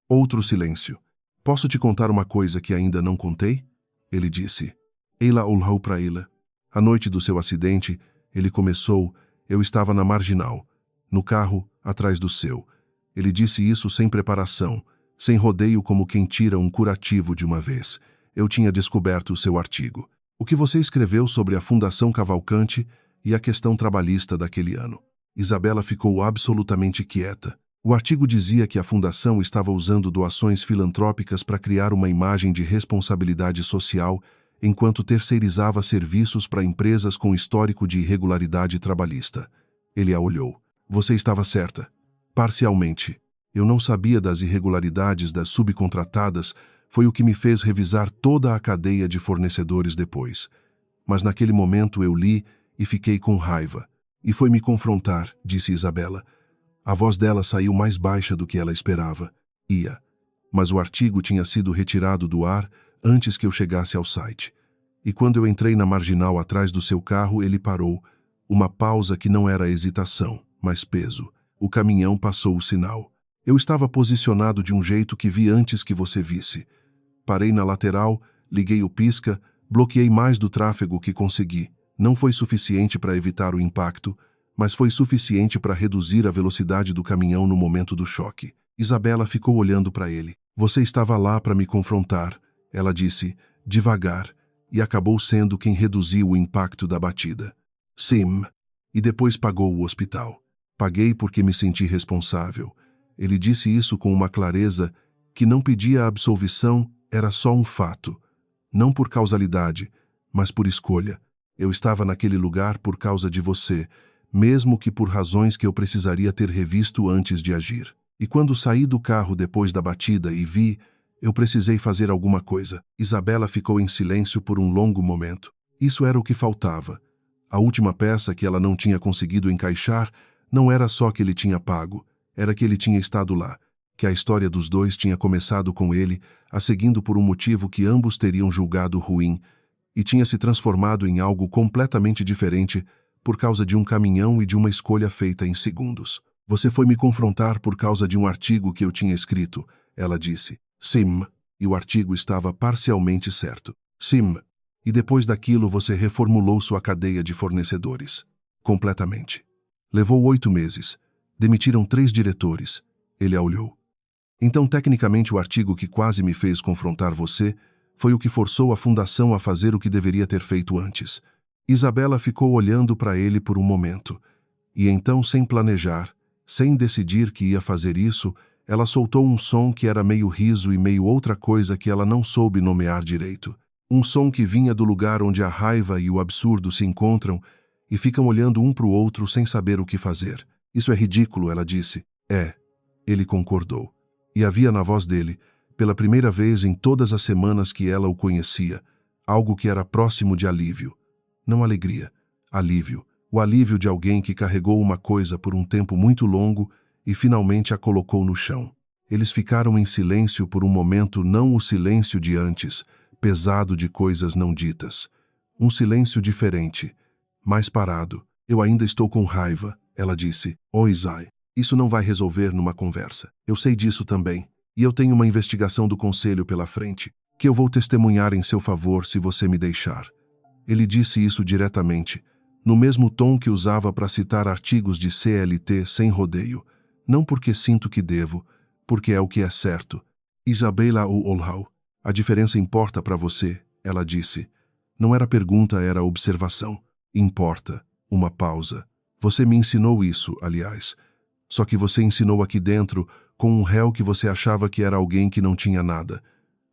Outro silêncio. Posso te contar uma coisa que ainda não contei? Ele disse. Ela olhou para ela. A noite do seu acidente, ele começou, eu estava na marginal, no carro, atrás do seu. Ele disse isso sem preparação, sem rodeio, como quem tira um curativo de uma vez. Eu tinha descoberto o seu artigo. O que você escreveu sobre a Fundação Cavalcante e a questão trabalhista daquele ano. Isabela ficou absolutamente quieta. O artigo dizia que a fundação estava usando doações filantrópicas para criar uma imagem de responsabilidade social, enquanto terceirizava serviços para empresas com histórico de irregularidade trabalhista. Ele a olhou. Você estava certa. Parcialmente. Eu não sabia das irregularidades das subcontratadas, foi o que me fez revisar toda a cadeia de fornecedores depois. Mas naquele momento eu li e fiquei com raiva. E foi me confrontar, disse Isabela. A voz dela saiu mais baixa do que ela esperava. Ia. Mas o artigo tinha sido retirado do ar antes que eu chegasse ao site. E quando eu entrei na marginal atrás do seu carro, ele parou. Uma pausa que não era hesitação, mas peso. O caminhão passou o sinal. Eu estava posicionado de um jeito que vi antes que você visse. Parei na lateral, liguei o pisca, bloqueei mais do tráfego que consegui. Não foi suficiente para evitar o impacto, mas foi suficiente para reduzir a velocidade do caminhão no momento do choque. Isabela ficou olhando para ele. Você estava lá para me confrontar, ela disse, devagar, e acabou sendo quem reduziu o impacto da batida. Sim. E depois pagou o hospital. Paguei porque me senti responsável. Ele disse isso com uma clareza que não pedia absolvição, era só um fato. Não por causalidade, mas por escolha. Eu estava naquele lugar por causa de você, mesmo que por razões que eu precisaria ter revisto antes de agir. E quando saí do carro depois da batida e vi, eu precisei fazer alguma coisa. Isabela ficou em silêncio por um longo momento. Isso era o que faltava. A última peça que ela não tinha conseguido encaixar não era só que ele tinha pago, era que ele tinha estado lá, que a história dos dois tinha começado com ele, a seguindo por um motivo que ambos teriam julgado ruim, e tinha se transformado em algo completamente diferente por causa de um caminhão e de uma escolha feita em segundos. Você foi me confrontar por causa de um artigo que eu tinha escrito, ela disse. Sim, e o artigo estava parcialmente certo. Sim, e depois daquilo você reformulou sua cadeia de fornecedores. Completamente. Levou 8 meses. Demitiram 3 diretores. Ele a olhou. Então, tecnicamente, o artigo que quase me fez confrontar você foi o que forçou a fundação a fazer o que deveria ter feito antes. Isabela ficou olhando para ele por um momento. E então, sem planejar, sem decidir que ia fazer isso, ela soltou um som que era meio riso e meio outra coisa que ela não soube nomear direito. Um som que vinha do lugar onde a raiva e o absurdo se encontram e ficam olhando um para o outro sem saber o que fazer. Isso é ridículo, ela disse. É. Ele concordou. E havia na voz dele, pela primeira vez em todas as semanas que ela o conhecia, algo que era próximo de alívio. Não alegria, alívio. O alívio de alguém que carregou uma coisa por um tempo muito longo e finalmente a colocou no chão. Eles ficaram em silêncio por um momento, não o silêncio de antes, pesado de coisas não ditas. Um silêncio diferente, mais parado. Eu ainda estou com raiva, ela disse. Oh, Isai, isso não vai resolver numa conversa. Eu sei disso também. E eu tenho uma investigação do conselho pela frente, que eu vou testemunhar em seu favor se você me deixar. Ele disse isso diretamente, no mesmo tom que usava para citar artigos de CLT sem rodeio. Não porque sinto que devo, porque é o que é certo. Isabela Olhau, a diferença importa para você, ela disse. Não era pergunta, era observação. Importa. Uma pausa. Você me ensinou isso, aliás. Só que você ensinou aqui dentro com um réu que você achava que era alguém que não tinha nada.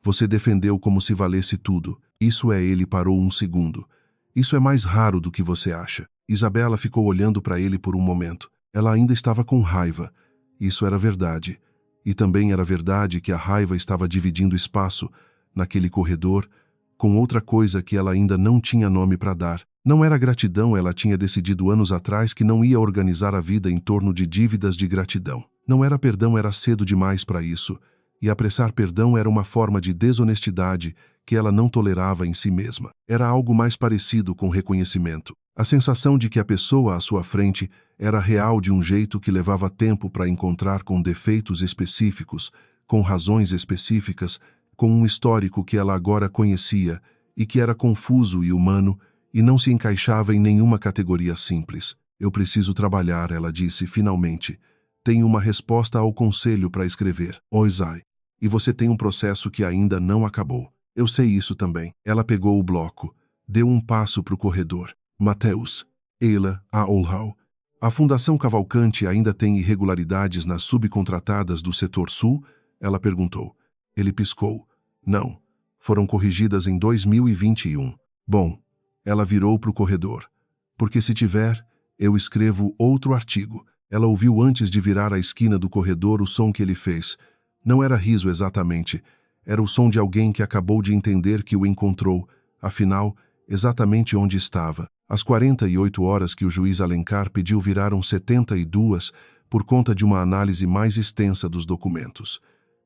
Você defendeu como se valesse tudo. Isso é, ele parou um segundo. Isso é mais raro do que você acha. Isabela ficou olhando para ele por um momento. Ela ainda estava com raiva. Isso era verdade. E também era verdade que a raiva estava dividindo espaço, naquele corredor, com outra coisa que ela ainda não tinha nome para dar. Não era gratidão, ela tinha decidido anos atrás que não ia organizar a vida em torno de dívidas de gratidão. Não era perdão, era cedo demais para isso. E apressar perdão era uma forma de desonestidade que ela não tolerava em si mesma. Era algo mais parecido com reconhecimento. A sensação de que a pessoa à sua frente era real de um jeito que levava tempo para encontrar, com defeitos específicos, com razões específicas, com um histórico que ela agora conhecia e que era confuso e humano e não se encaixava em nenhuma categoria simples. Eu preciso trabalhar, ela disse finalmente. Tenho uma resposta ao conselho para escrever. Isai. E você tem um processo que ainda não acabou. Eu sei isso também. Ela pegou o bloco. Deu um passo para o corredor. Mateus. Ela, a Olhau. A Fundação Cavalcante ainda tem irregularidades nas subcontratadas do setor sul? Ela perguntou. Ele piscou. Não. Foram corrigidas em 2021. Bom, ela virou para o corredor. Porque se tiver, eu escrevo outro artigo. Ela ouviu antes de virar a esquina do corredor o som que ele fez. Não era riso exatamente. Era o som de alguém que acabou de entender que o encontrou, afinal, exatamente onde estava. As 48 horas que o juiz Alencar pediu viraram 72 por conta de uma análise mais extensa dos documentos.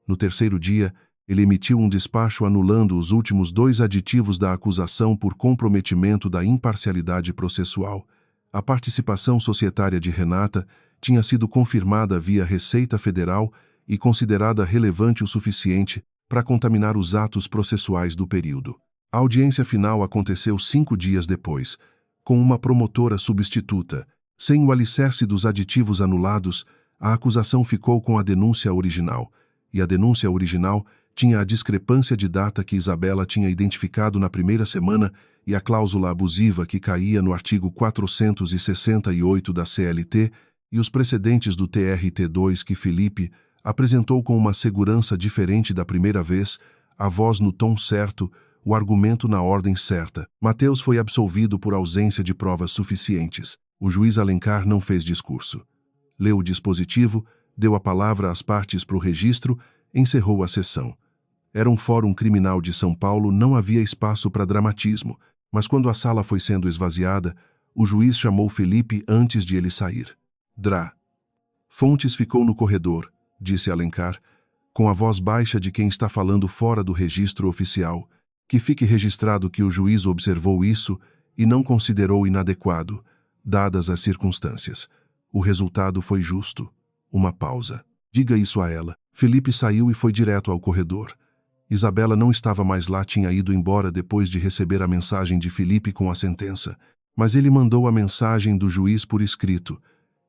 No terceiro dia, ele emitiu um despacho anulando os últimos 2 aditivos da acusação por comprometimento da imparcialidade processual. A participação societária de Renata tinha sido confirmada via Receita Federal e considerada relevante o suficiente para contaminar os atos processuais do período. A audiência final aconteceu 5 dias depois, com uma promotora substituta. Sem o alicerce dos aditivos anulados, a acusação ficou com a denúncia original, e a denúncia original tinha a discrepância de data que Isabela tinha identificado na primeira semana e a cláusula abusiva que caía no artigo 468 da CLT e os precedentes do TRT2 que Felipe apresentou com uma segurança diferente da primeira vez, a voz no tom certo, o argumento na ordem certa. Mateus foi absolvido por ausência de provas suficientes. O juiz Alencar não fez discurso. Leu o dispositivo, deu a palavra às partes para o registro, encerrou a sessão. Era um fórum criminal de São Paulo, não havia espaço para dramatismo, mas quando a sala foi sendo esvaziada, o juiz chamou Felipe antes de ele sair. Drá. Fontes ficou no corredor, disse Alencar, com a voz baixa de quem está falando fora do registro oficial. Que fique registrado que o juiz observou isso e não considerou inadequado, dadas as circunstâncias. O resultado foi justo. Uma pausa. Diga isso a ela. Felipe saiu e foi direto ao corredor. Isabela não estava mais lá, tinha ido embora depois de receber a mensagem de Felipe com a sentença. Mas ele mandou a mensagem do juiz por escrito,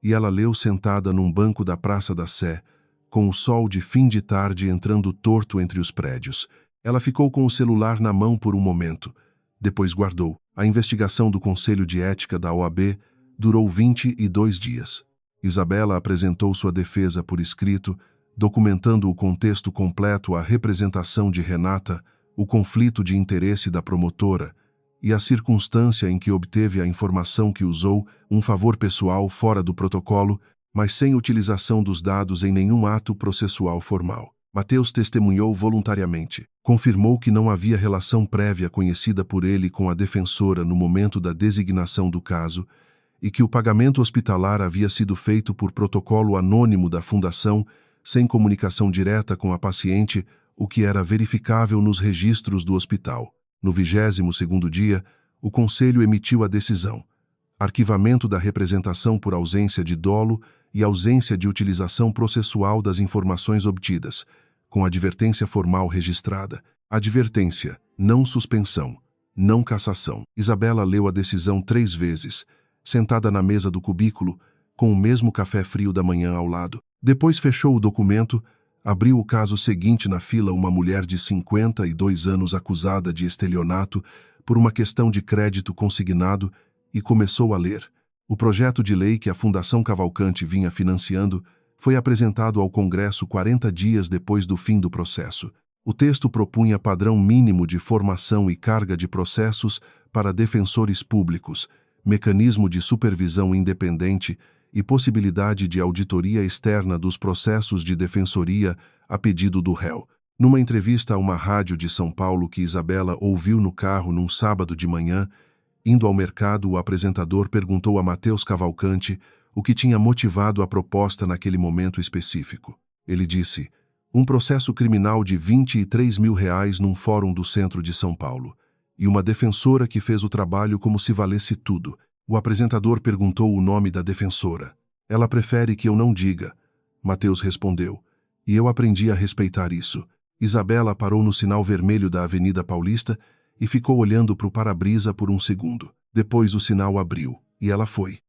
e ela leu sentada num banco da Praça da Sé, com o sol de fim de tarde entrando torto entre os prédios. Ela ficou com o celular na mão por um momento. Depois guardou. A investigação do Conselho de Ética da OAB durou 22 dias. Isabela apresentou sua defesa por escrito, documentando o contexto completo, a representação de Renata, o conflito de interesse da promotora e a circunstância em que obteve a informação que usou um favor pessoal fora do protocolo, mas sem utilização dos dados em nenhum ato processual formal. Mateus testemunhou voluntariamente. Confirmou que não havia relação prévia conhecida por ele com a defensora no momento da designação do caso e que o pagamento hospitalar havia sido feito por protocolo anônimo da Fundação, sem comunicação direta com a paciente, o que era verificável nos registros do hospital. No 22º dia, o Conselho emitiu a decisão. Arquivamento da representação por ausência de dolo e ausência de utilização processual das informações obtidas, com advertência formal registrada. Advertência, não suspensão, não cassação. Isabela leu a decisão 3 vezes, sentada na mesa do cubículo, com o mesmo café frio da manhã ao lado. Depois fechou o documento, abriu o caso seguinte na fila, uma mulher de 52 anos acusada de estelionato por uma questão de crédito consignado, e começou a ler. O projeto de lei que a Fundação Cavalcante vinha financiando foi apresentado ao Congresso 40 dias depois do fim do processo. O texto propunha padrão mínimo de formação e carga de processos para defensores públicos, mecanismo de supervisão independente e possibilidade de auditoria externa dos processos de defensoria a pedido do réu. Numa entrevista a uma rádio de São Paulo que Isabela ouviu no carro num sábado de manhã, indo ao mercado, o apresentador perguntou a Mateus Cavalcante o que tinha motivado a proposta naquele momento específico. Ele disse: um processo criminal de R$23 mil num fórum do centro de São Paulo, e uma defensora que fez o trabalho como se valesse tudo. O apresentador perguntou o nome da defensora. Ela prefere que eu não diga, Mateus respondeu, e eu aprendi a respeitar isso. Isabela parou no sinal vermelho da Avenida Paulista e ficou olhando para o para-brisa por um segundo. Depois o sinal abriu, e ela foi.